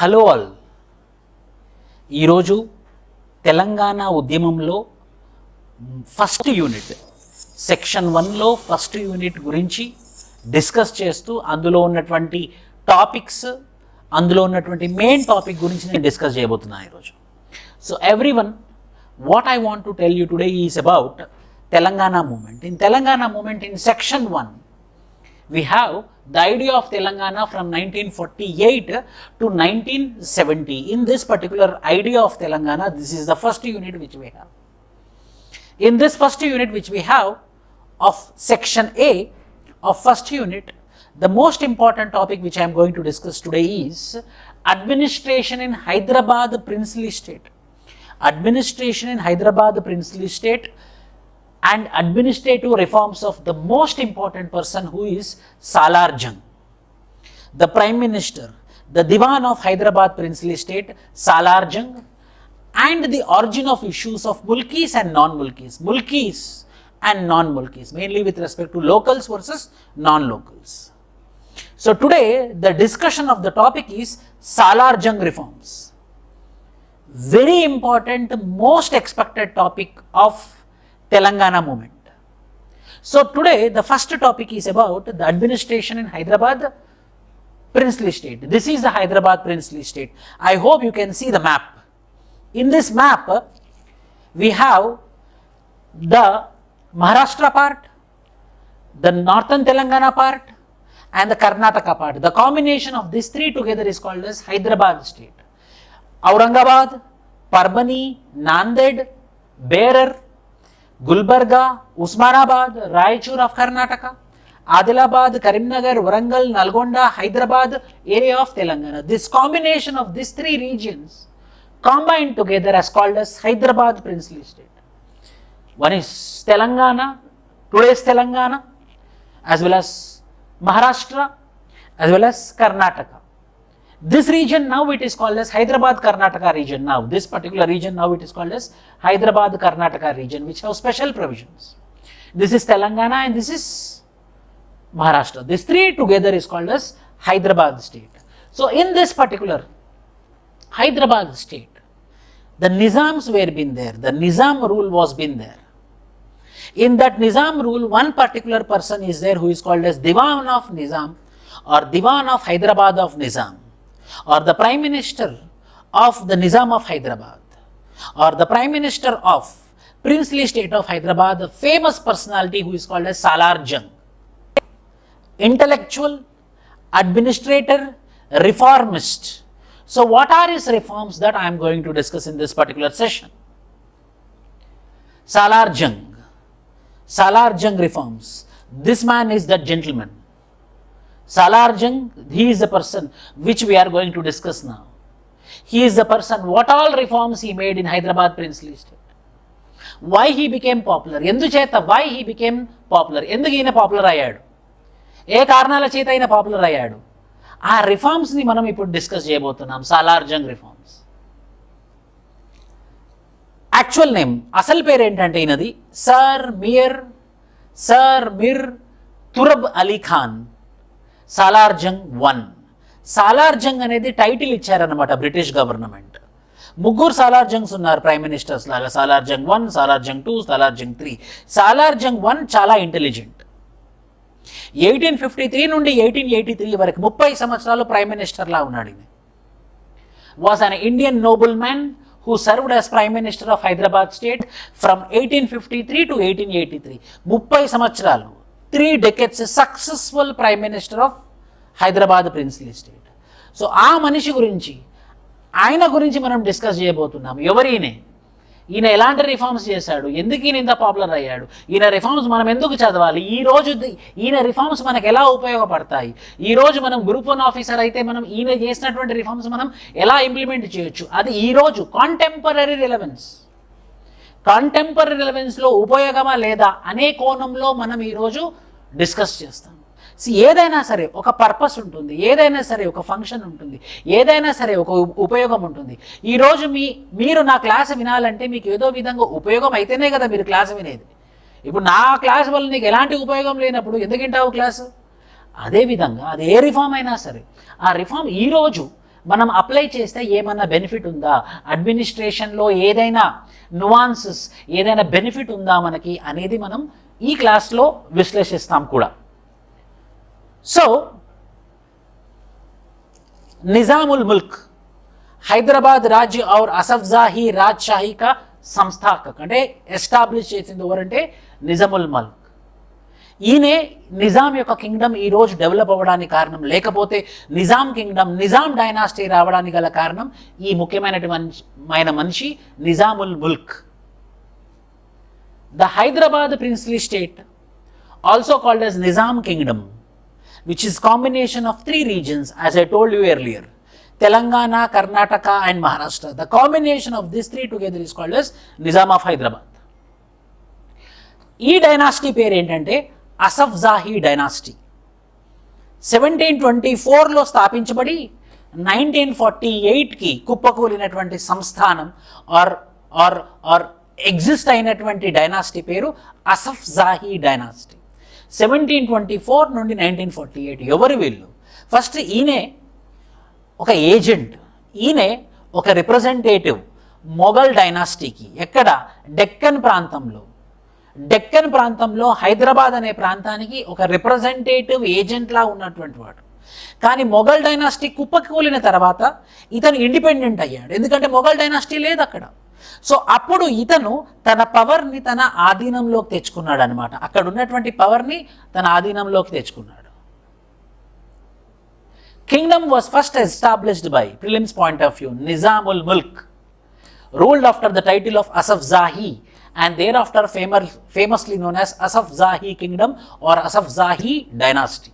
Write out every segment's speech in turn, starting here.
Hello all. ఈరోజు తెలంగాణ ఉద్యమంలో first unit section 1లో ఫస్ట్ యూనిట్ గురించి డిస్కస్ చేస్తూ అందులో ఉన్నటువంటి టాపిక్స్, అందులో ఉన్నటువంటి మెయిన్ టాపిక్ గురించి నేను డిస్కస్ చేయబోతున్నాను ఈరోజు. So everyone, what I want to tell you today is about Telangana movement. In Telangana movement, in section 1, we have the idea of Telangana from 1948 to 1970. In this particular idea of Telangana, this is the first unit which we have. In this first unit which we have of section A of first unit, the most important topic which I am going to discuss today is administration in Hyderabad princely state. Administration in Hyderabad princely state and administrative reforms of the most important person, who is Salarjung, the Prime Minister, the Diwan of Hyderabad princely state, Salarjung, and the origin of issues of mulkis and non-mulkis, mulkis and non-mulkis, mainly with respect to locals versus non-locals. So today the discussion of the topic is Salarjung reforms. Very important, most expected topic of Telangana movement. So today the first topic is about the administration in Hyderabad princely state. This is the Hyderabad princely state. I hope you can see the map. In this map we have the Maharashtra part, the northern Telangana part, and the Karnataka part. The combination of these three together is called as Hyderabad state. Aurangabad, Parbhani, Nanded, Berar, Gulbarga, Usmanabad, Raichur of Karnataka, Adilabad, Karimnagar, Warangal, Nalgonda, Hyderabad area of Telangana. This combination of these three regions combined together is called as Hyderabad princely state. One is Telangana, today's Telangana, as well as Maharashtra, as well as Karnataka. This region now it is called as Hyderabad Karnataka region. Now this particular region now it is called as Hyderabad Karnataka region, which have special provisions. This is Telangana and this is Maharashtra. These three together is called as Hyderabad state. So in this particular Hyderabad state, the nizams were been there. The nizam rule was been there. In that nizam rule, one particular person is there who is called as Diwan of Nizam, or Diwan of Hyderabad of Nizam, or the Prime Minister of the Nizam of Hyderabad, or the Prime Minister of princely state of Hyderabad, a famous personality who is called as Salarjung. Intellectual, administrator, reformist. So what are his reforms that I am going to discuss in this particular session? Salarjung reforms. This man is that gentleman. Salarjung, he is the person which we are going to discuss now. He is the person, what all reforms he made in Hyderabad princely state. Why he became popular? Enducheta, why he became popular? Enduku ఈయన popular అయ్యాడు? ఏ కారణాల చేత ఈయన popular అయ్యాడు? ఆ రిఫార్మ్స్ని మనం ఇప్పుడు discuss చేయబోతున్నాం. సాలార్జంగ్ రిఫార్మ్స్. యాక్చువల్ నేమ్, అసలు పేరు ఏంటంటే ఈయనది సర్ మిర్ తురబ్ అలీ ఖాన్ సాలార్జంగ్ 1. సాలార్జంగ్ అనేది టైటిల్ ఇచ్చారనమాట బ్రిటిష్ గవర్నమెంట్. ముగ్గురు సాలార్జంగ్స్ ఉన్నారు ప్రైమ్ మినిస్టర్స్ లాగా. సాలార్జంగ్ 1, సాలార్జంగ్ 2, సాలార్జంగ్ 3. సాలార్జంగ్ 1 చాలా ఇంటెలిజెంట్. 1853 నుండి 1883 వరకు 30 సంవత్సరాలు ప్రైమ్ మినిస్టర్లా ఉన్నాడు. ఈయన was an Indian noble man who served as Prime Minister of Hyderabad state from 1853 to 1883. 30 సంవత్సరాలు, 3 decades successful prime minister of Hyderabad princely state. So ఆ మనిషి గురించి, ఆయన గురించి మనం డిస్కస్ చేయబోతున్నాం. ఎవరైనా ఈయన ఎలాంటి రిఫార్మ్స్ చేశాడు, ఎందుకు ఈయన ఇంత పాపులర్ అయ్యాడు, ఈయన రిఫార్మ్స్ మనం ఎందుకు చదవాలి, ఈరోజు ఈయన రిఫార్మ్స్ మనకు ఎలా ఉపయోగపడతాయి, ఈరోజు మనం గ్రూప్ 1 ఆఫీసర్ అయితే మనం ఈయన చేసినటువంటి రిఫార్మ్స్ మనం ఎలా ఇంప్లిమెంట్ చేయొచ్చు, అది ఈరోజు కాంటెంపరీ రిలవెన్స్లో ఉపయోగమా లేదా అనే కోణంలో మనం ఈరోజు డిస్కస్ చేస్తాం. ఏదైనా సరే ఒక పర్పస్ ఉంటుంది, ఏదైనా సరే ఒక ఫంక్షన్ ఉంటుంది, ఏదైనా సరే ఒక ఉపయోగం ఉంటుంది. ఈరోజు మీరు నా క్లాస్ వినాలంటే మీకు ఏదో విధంగా ఉపయోగం అయితేనే కదా మీరు క్లాస్ వినేది. ఇప్పుడు నా క్లాస్ వల్ల నీకు ఎలాంటి ఉపయోగం లేనప్పుడు ఎందుకు వింటావు క్లాసు? అదేవిధంగా అది ఏ రిఫార్మ్ అయినా సరే, ఆ రిఫార్మ్ ఈరోజు మనం అప్లై చేస్తే ఏమైనా బెనిఫిట్ ఉందా, అడ్మినిస్ట్రేషన్లో ఏదైనా నువాన్సెస్, ఏదైనా బెనిఫిట్ ఉందా మనకి అనేది మనం ఈ క్లాస్లో విశ్లేషిస్తాం కూడా. సో నిజాముల్ ముల్క్ హైదరాబాద్ రాజ్య और असफजाही రాజ్షాహీ కా సంస్థాపక్, అంటే ఎస్టాబ్లిష్ చేసింది ఎవరంటే నిజాముల్ ముల్క్. ఈయనే నిజాం యొక్క కింగ్డమ్ ఈరోజు డెవలప్ అవ్వడానికి కారణం, లేకపోతే నిజాం కింగ్డమ్, నిజాం డైనాసిటీ రావడానికి గల కారణం ఈ ముఖ్యమైనటువంటి మనిషి Nizam-ul-Mulk. The Hyderabad princely state also called as Nizam kingdom, which is combination of 3 regions, as I told you earlier, Telangana, Karnataka and Maharashtra. The combination of these 3 together is called as Nizam of Hyderabad. ఈ dynasty పేరు ఏంటంటే అసఫ్జాహీ dynasty. 1724లో స్థాపించబడి 1948కి కుప్పకూలినటువంటి సంస్థానం are exist అయినటువంటి dynasty పేరు అసఫ్జాహీ dynasty. 1724 నుండి 1948 ఎవరు వీళ్ళు? First ఈయనే ఒక ఏజెంట్, ఈయనే ఒక రిప్రజెంటేటివ్ మొఘల్ డైనాసిటీకి. ఎక్కడ? డెక్కన్ ప్రాంతంలో హైదరాబాద్ అనే ప్రాంతానికి ఒక రిప్రజెంటేటివ్ ఏజెంట్లా ఉన్నటువంటి వాడు. కానీ మొఘల్ డైనాసిటీ కుప్పకూలిన తర్వాత ఇతను ఇండిపెండెంట్ అయ్యాడు, ఎందుకంటే మొఘల్ డైనాసిటీ లేదు అక్కడ. సో అప్పుడు ఇతను తన పవర్ని తన ఆధీనంలోకి తెచ్చుకున్నాడు అనమాట. అక్కడ ఉన్నటువంటి పవర్ని తన ఆధీనంలోకి తెచ్చుకున్నాడు. Kingdom was first established by prelims point of view Nizam-ul-Mulk, ruled after the title of Asaf Jahi and thereafter famously known as Asafzahi kingdom or Asafzahi dynasty.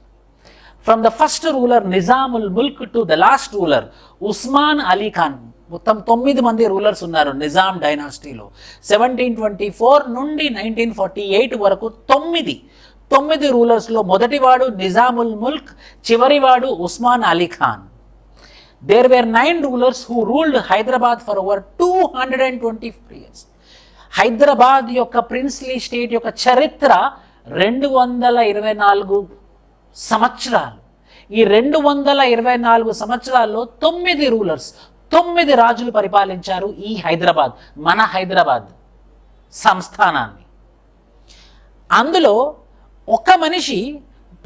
From the first ruler Nizamul Mulk to the last ruler Usman Ali Khan, మొత్తం 9 మంది rulers ఉన్నారు నిజాం డైనాసిటీలో. 1724 నుండి 1948 వరకు 9 రూలర్స్లో మొదటివాడు Nizamul Mulk, చివరివాడు Osman Ali Khan. There were 9 rulers who ruled Hyderabad for over 224 years. Hyderabad యొక్క princely state యొక్క చరిత్ర 224 సంవత్సరాలు. ఈ 224 సంవత్సరాల్లో 9 రూలర్స్, 9 రాజులు పరిపాలించారు ఈ హైదరాబాద్, మన హైదరాబాద్ సంస్థానాన్ని. అందులో ఒక మనిషి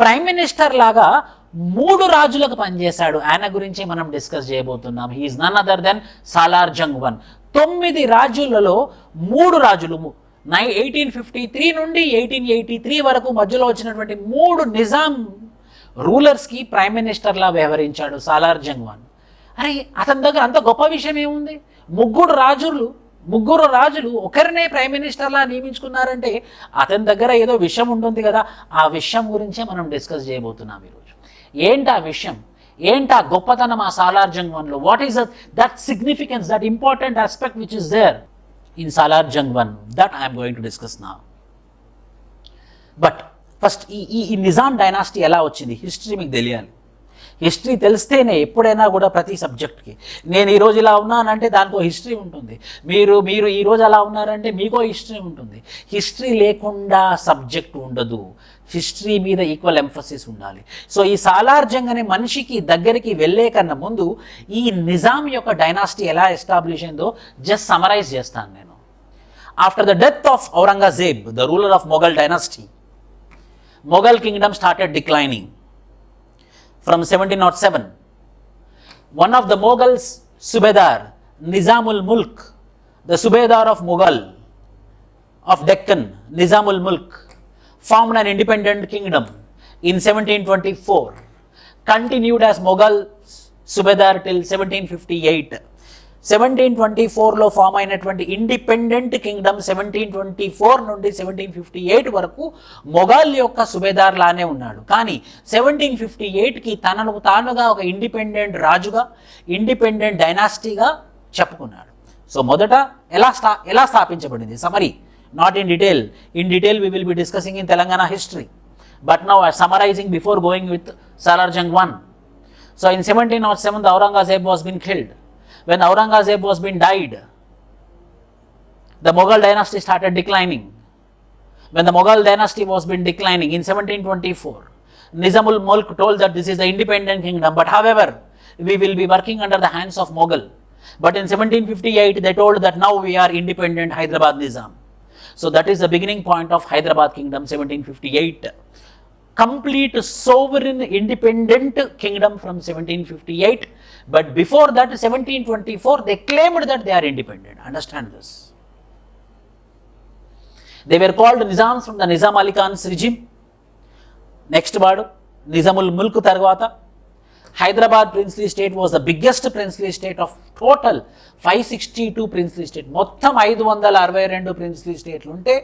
ప్రైమ్ మినిస్టర్ లాగా 3 రాజులకు పనిచేశాడు. ఆయన గురించి మనం డిస్కస్ చేయబోతున్నాం. He is none other than Salar Jung 9 రాజులలో 3 రాజులు 1853 నుండి 1883 వరకు మధ్యలో వచ్చినటువంటి 3 నిజాం రూలర్స్కి ప్రైమ్ మినిస్టర్లా వ్యవహరించాడు సాలార్జంగ్ 1. అరే అతని దగ్గర అంత గొప్ప విషయం ఏముంది? ముగ్గురు రాజులు ఒకరినే ప్రైమ్ మినిస్టర్లా నియమించుకున్నారంటే అతని దగ్గర ఏదో విషయం ఉంటుంది కదా. ఆ విషయం గురించే మనం డిస్కస్ చేయబోతున్నాం ఈరోజు. ఏంటి ఆ విషయం? ఏంటా గొప్పతనం ఆ సాలార్జంగ్ 1లో? What is that significance, that important aspect which is there in Salar Jung 1? That I'm going to discuss now. But first ఈ నిజాం డైనాసిటీ ఎలా వచ్చింది, హిస్టరీ మీకు తెలియాలి. హిస్టరీ తెలిస్తేనే ఎప్పుడైనా కూడా ప్రతి సబ్జెక్ట్కి, నేను ఈరోజు ఇలా ఉన్నానంటే దానికో హిస్టరీ ఉంటుంది, మీరు ఈరోజు అలా ఉన్నారంటే మీకో హిస్టరీ ఉంటుంది. హిస్టరీ లేకుండా సబ్జెక్ట్ ఉండదు. హిస్టరీ మీద ఈక్వల్ ఎంఫసిస్ ఉండాలి. సో ఈ సాలార్జంగ్ అనే మనిషికి దగ్గరికి వెళ్ళే కన్నా ముందు ఈ నిజాం యొక్క డైనాసిటీ ఎలా ఎస్టాబ్లిష్ అయిందో జస్ట్ సమరైజ్ చేస్తాను నేను. After the death of Aurangzeb, the ruler of Mughal dynasty, Mughal kingdom started declining from 1707. One of the Mughals, Subedar, Nizamul Mulk, the Subedar of Mughal, of Deccan, Nizamul Mulk, formed an independent kingdom in 1724, continued as Mughal Subedar till 1758. 1724లో form అయినటువంటి independent Kingdom 1724 నుండి 1758 వరకు మొఘల్ యొక్క సుబేదార్ లానే ఉన్నాడు. కానీ 1758కి తనను తానుగా ఒక ఇండిపెండెంట్ రాజుగా, ఇండిపెండెంట్ డైనాసిటీగా చెప్పుకున్నాడు. సో మొదట ఎలా స్థాపించబడింది? Summary, not in detail. In detail we will be discussing in Telangana history, but now I am summarizing before going with Salarjung 1. So in 1707 the Aurangzeb was been killed. When Aurangzeb was been died, the Mughal dynasty started declining. When the Mughal dynasty was been declining in 1724, Nizamul Mulk told that this is the independent kingdom. But however, we will be working under the hands of Mughal. But in 1758, they told that now we are independent Hyderabad Nizam. So that is the beginning point of Hyderabad Kingdom, 1758. Complete sovereign independent kingdom from 1758. But before that, 1724, they claimed that they are independent. Understand this. They were called nizams from the Nizam Ali Khan's regime. Next word, Nizamul Mulk Tarwata. Hyderabad princely state was the biggest princely state of total 562 princely state. మొత్తం 562 princely స్టేట్లు ఉంటే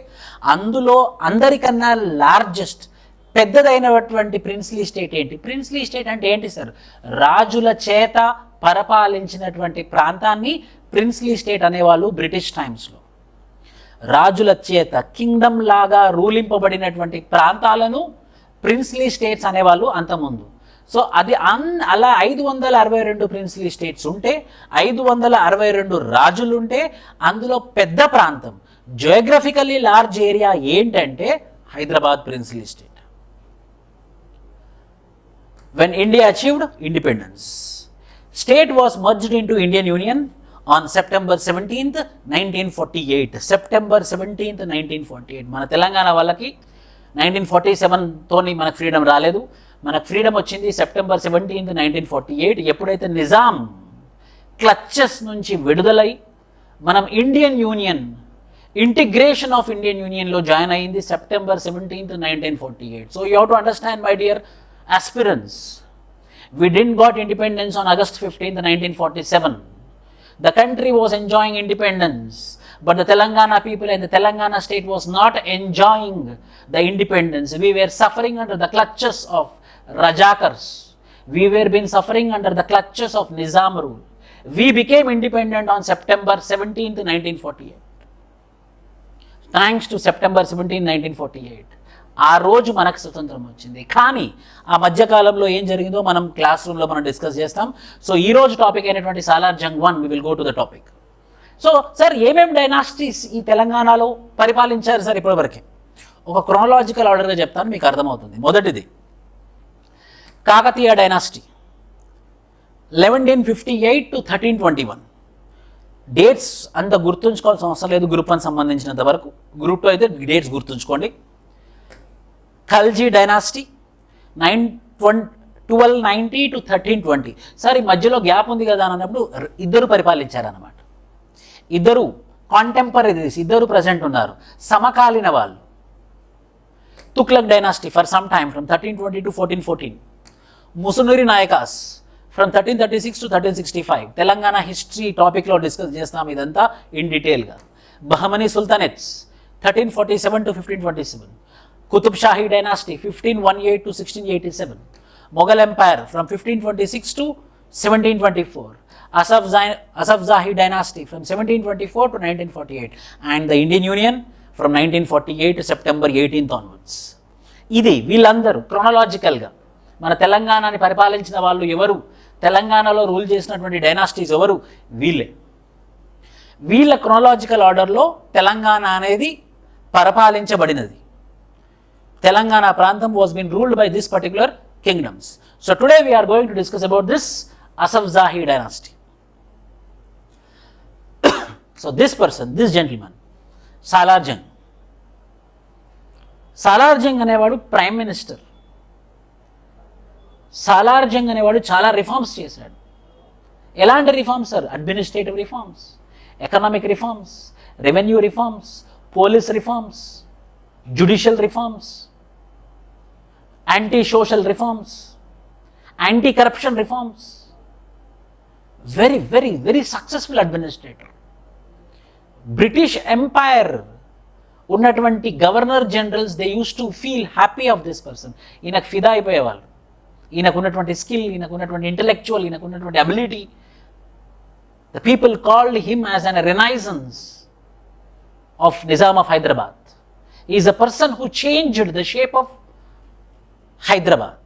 అందులో అందరికన్నా largest పెద్దదైనటువంటి princely state ఏంటి? Princely state అంటే ఏంటి sir? రాజుల చేత పరిపాలించినటువంటి ప్రాంతాన్ని ప్రిన్స్లీ స్టేట్ అనేవాళ్ళు బ్రిటిష్ టైమ్స్లో. రాజుల చేత కింగ్డమ్ లాగా రూలింపబడినటువంటి ప్రాంతాలను ప్రిన్స్లీ స్టేట్స్ అనేవాళ్ళు అంతకుముందు. సో అది అలా 562 ప్రిన్స్లీ స్టేట్స్ ఉంటే 562 రాజులు ఉంటే అందులో పెద్ద ప్రాంతం జియోగ్రఫికల్లీ లార్జ్ ఏరియా ఏంటంటే Hyderabad princely state. When India achieved independence, state was merged into Indian Union on September 17th, 1948. September 17th, 1948. మన తెలంగాణ వాళ్ళకి 1947 తోని మనకు ఫ్రీడమ్ రాలేదు. మనకు ఫ్రీడమ్ వచ్చింది సెప్టెంబర్ 17th, 1948. ఎప్పుడైతే నిజాం క్లచెస్ నుంచి విడుదలై మనం Indian union integration of Indian యూనియన్లో జాయిన్ అయింది September 17th, 1948. So you have to understand my dear aspirants, we didn't got independence on August 15th, 1947. The country was enjoying independence, but the Telangana people and the Telangana state was not enjoying the independence. We were suffering under the clutches of Rajakars. We were been suffering under the clutches of Nizam rule. We became independent on September 17th, 1948. Thanks to September 17th, 1948. ఆ రోజు మనకు స్వతంత్రం వచ్చింది. కానీ ఆ మధ్యకాలంలో ఏం జరిగిందో మనం క్లాస్ రూమ్లో మనం డిస్కస్ చేస్తాం. సో ఈ రోజు టాపిక్ అయినటువంటి Salar Jung 1 we will go to the topic. So sir ఏమేమి డైనాసిటీస్ ఈ తెలంగాణలో పరిపాలించారు సార్ ఇప్పటివరకే? ఒక క్రోనలాజికల్ ఆర్డర్గా చెప్తాను, మీకు అర్థమవుతుంది. మొదటిది కాకతీయ డైనాసిటీ 1158 to 1321. డేట్స్ అంత గుర్తుంచుకోవాల్సిన అవసరం లేదు గ్రూప్ 1 సంబంధించినంత వరకు. గ్రూప్ 2 అయితే డేట్స్ గుర్తుంచుకోండి. Khalji dynasty 1290 to 1320. సార్ ఈ మధ్యలో గ్యాప్ ఉంది కదా అని అన్నప్పుడు ఇద్దరు పరిపాలించారన్నమాట. ఇద్దరు కాంటెంపరీస్, ఇద్దరు ప్రజెంట్ ఉన్నారు, సమకాలీన వాళ్ళు. Tughlaq dynasty for some time from 1320 to 1414. Musunuri Nayakas from 1336 to 1365. Telangana history టాపిక్లో డిస్కస్ చేస్తాం ఇదంతా ఇన్ డీటెయిల్గా. Bahmani sultanates 1347 to 1527. Qutub Shahi dynasty 1518 to 1687. Mughal Empire from 1526 to 1724. Asaf Zahi dynasty from 1724 to 1948. And the Indian Union from 1948 to September 18th onwards. ఇది వీళ్ళందరూ క్రోనలాజికల్గా మన తెలంగాణని పరిపాలించిన వాళ్ళు ఎవరు, తెలంగాణలో రూల్ చేసినటువంటి డైనాసిటీస్ ఎవరు? వీళ్ళే. వీళ్ళ క్రోనలాజికల్ ఆర్డర్లో తెలంగాణ అనేది పరిపాలించబడినది. Telangana Prantham was been ruled by this particular kingdoms. So today we are going to discuss about this Asaf Zahi dynasty. So this person, this gentleman, Salarjung. Salarjung అనేవాడు prime minister. Salar Jung అనేవాడు చాలా reforms చేశాడు. ఎలాంటి reforms sir? Administrative reforms, economic reforms, revenue reforms, police reforms, judicial reforms, anti-social reforms, anti-corruption reforms. Very, very, very successful administrator. British Empire ఉన్నటువంటి governor generals they use to feel happy of this person. ఈయనకు ఫిదా అయిపోయేవాళ్ళు. ఈయనకు ఉన్నటువంటి skill, ఈయనకు ఉన్నటువంటి intellectual, ఈయనకు ఉన్నటువంటి ability. The people called him as an renaissance of Nizam of Hyderabad. He is a person who changed the shape of Hyderabad.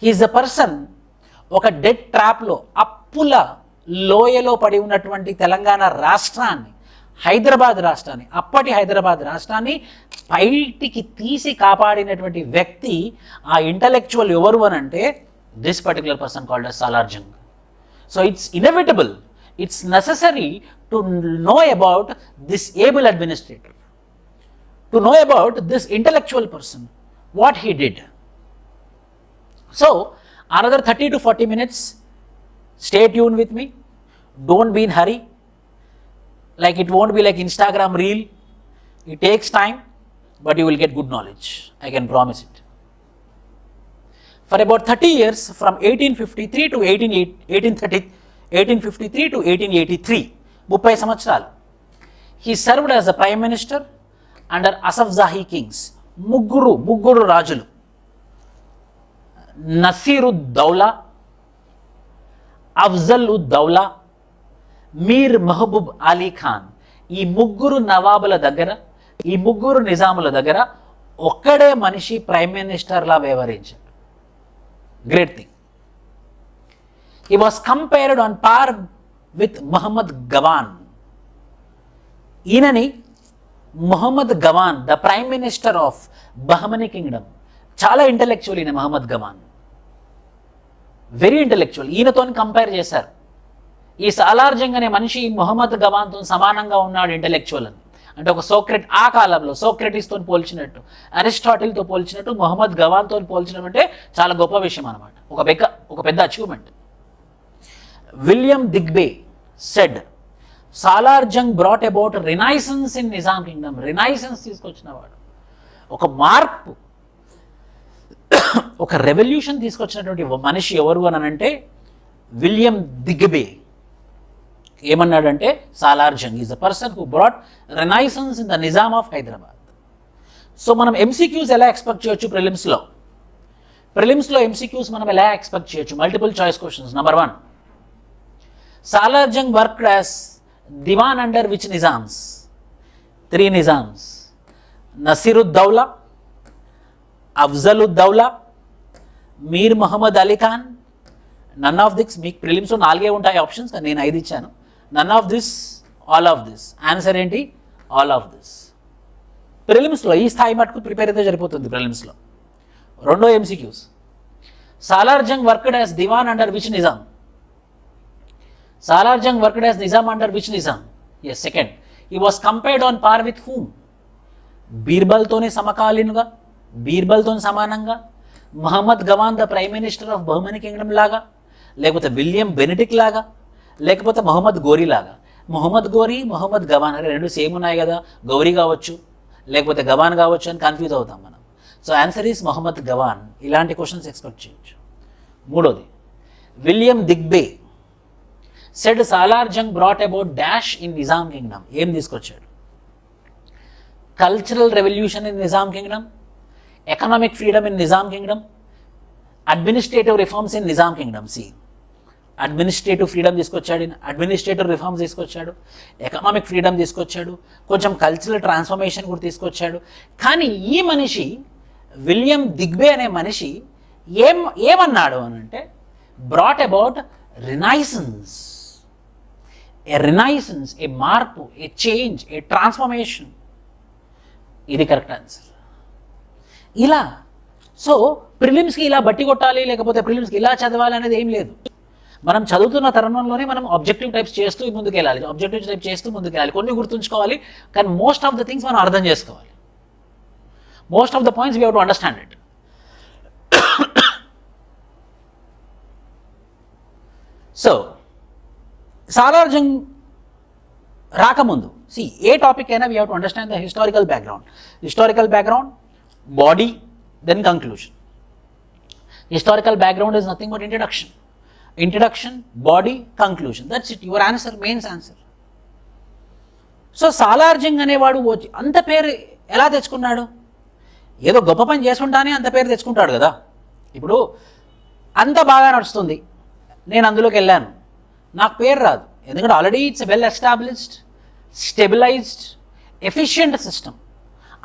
He is a person ఒక dead ట్రాప్లో, అప్పుల లోయలో పడి ఉన్నటువంటి తెలంగాణ రాష్ట్రాన్ని, హైదరాబాద్ రాష్ట్రాన్ని, అప్పటి హైదరాబాద్ రాష్ట్రాన్ని బయటికి తీసి కాపాడినటువంటి వ్యక్తి. ఆ ఇంటలెక్చువల్ ఎవరు అని అంటే this particular person called as Salar Jung. So it's inevitable, it's necessary to know about this able administrator, to know about this intellectual person, what he did. So another 30 to 40 minutes, stay tuned with me. Don't be in hurry. Like it won't be like Instagram reel. It takes time, but you will get good knowledge. I can promise it. For about 30 years, from 1853 to 1853 to 1883, 30 సంవత్సరాలు, he served as a prime minister under Asafzahi kings. ముగ్గురు రాజులు, నసీరుద్దౌలా, అఫ్జలుద్దౌలా, మీర్ మహబూబ్ అలీ ఖాన్. ఈ ముగ్గురు నవాబుల దగ్గర, ఈ ముగ్గురు నిజాముల దగ్గర ఒక్కడే మనిషి ప్రైమ్ మినిస్టర్లా వ్యవహరించాడు. Great thing. He was compared on par with Muhammad Gawan. ఈయనని Mohammed Gawan, the prime minister of Bahmani kingdom, చాలా ఇంటెలెక్చువల్ ఈయన మొహమ్మద్ గవాన్, వెరీ ఇంటెలెక్చువల్. ఈయనతో కంపేర్ చేశారు. ఈ సాలార్జంగ్ అనే మనిషి మొహమ్మద్ గవాన్తో సమానంగా ఉన్నాడు ఇంటెలెక్చువల్ అని. అంటే ఒక సోక్రెట్, ఆ కాలంలో సోక్రటీస్తో పోల్చినట్టు, అరిస్టాటిల్తో పోల్చినట్టు, మొహమ్మద్ గవాన్తో పోల్చడం అంటే చాలా గొప్ప విషయం అన్నమాట, ఒక పెద్ద achievement. William Digby said, Salar Jung brought about renaissance in Nizam kingdom. Renaissance తీసుకొచ్చినవాడు, ఒక మార్పు, ఒక రెవల్యూషన్ తీసుకొచ్చినటువంటి మనిషి ఎవరు అని అంటే విలియం దిగ్బే. ఏమన్నాడంటే Salar Jung is the person who brought renaissance in the Nizam of Hyderabad. So మనం ఎంసీక్యూస్ ఎలా ఎక్స్పెక్ట్ చేయొచ్చు ప్రిలిమ్స్లో ఎంసీక్యూస్ మనం ఎలా ఎక్స్పెక్ట్ చేయొచ్చు? Multiple choice questions. Number 1, Salar Jung worked as diwan under which Nizams? 3 Nizams, Nasir-ud-Daula, Afzal-ud-Daula, Mir Mohammed Ali Khan. None of this. మీకు ప్రిలిమ్స్లో 4 ఉంటాయి ఆప్షన్స్, కానీ నేను 5 ఇచ్చాను. None of this, all of this. Answer ఏంటి? All of this. ప్రిలిమ్స్లో ఈ స్థాయి మటుకు ప్రిపేర్ అయితే సరిపోతుంది. ప్రిలిమ్స్లో రెండో MCQs, Salar Jung worked as diwan under which Nizam? Salar Jung worked as Nizam under which Nizam? Yes. Second, he was compared on par with whom? బీర్బల్తోనే సమకాలీనుగా, బీర్బల్తో సమానంగా, Mohammed Gawan the prime minister of Bahmani kingdom లాగా, లేకపోతే విలియం బెనెడిక్ట్ లాగా, లేకపోతే మొహమ్మద్ గోరీ లాగా? మొహమ్మద్ గోరీ, మొహమ్మద్ గవాన్ అనే 2 సేమ్ ఉన్నాయి కదా, గౌరీ కావచ్చు లేకపోతే గవాన్ కావచ్చు అని కన్ఫ్యూజ్ అవుతాం మనం. So answer is Mohammed Gawan. ఇలాంటి క్వశ్చన్స్ ఎక్స్పెక్ట్ చేయొచ్చు. మూడోది, William Digby said Salar Jung brought about dash in Nizam kingdom. ఏం తీసుకొచ్చాడు? Cultural revolution in Nizam kingdom, economic freedom in Nizam kingdom, administrative reforms in Nizam kingdom. Administrative freedom తీసుకొచ్చాడు, అడ్మినిస్ట్రేటివ్ రిఫార్మ్స్ తీసుకొచ్చాడు, ఎకనామిక్ ఫ్రీడమ్ తీసుకొచ్చాడు, కొంచెం cultural transformation కూడా తీసుకొచ్చాడు. కానీ ఈ మనిషి, విలియం దిగ్బే అనే మనిషి ఏమన్నాడు అని అంటే brought about renaissance. A renaissance, a మార్పు, ఏ చేంజ్, ఏ ట్రాన్స్ఫర్మేషన్. ఇది కరెక్ట్ ఆన్సర్. ఇలా సో ప్రిలిమ్స్కి ఇలా బట్టి కొట్టాలి, లేకపోతే ప్రిలిమ్స్కి ఇలా చదవాలి అనేది ఏం లేదు. మనం చదువుతున్న తరుణంలోనే మనం ఆబ్జెక్టివ్ టైప్స్ చేస్తూ ముందుకెళ్ళాలి, ఆబ్జెక్టివ్ టైప్ చేస్తూ ముందుకెళ్ళాలి. కొన్ని గుర్తుంచుకోవాలి, కానీ మోస్ట్ ఆఫ్ ద థింగ్స్ మనం అర్థం చేసుకోవాలి. Most of the points we have to understand it. So Salar Jung రాకముందు ఏ టాపిక్ అయినా we have to understand the historical background, body, then conclusion. Historical background is nothing but introduction, body, conclusion. That's it, your answer, mains answer. So Salar Jung అనేవాడు అంత పేరు ఎలా తెచ్చుకున్నాడు? ఏదో గొప్ప పని చేసుకుంటానే అంత పేరు తెచ్చుకుంటాడు కదా. ఇప్పుడు అంత బాగా నడుస్తుంది, నేను అందులోకి వెళ్ళాను, నాకు పేరు రాదు. ఎందుకంటే already it's well established, stabilised, efficient system.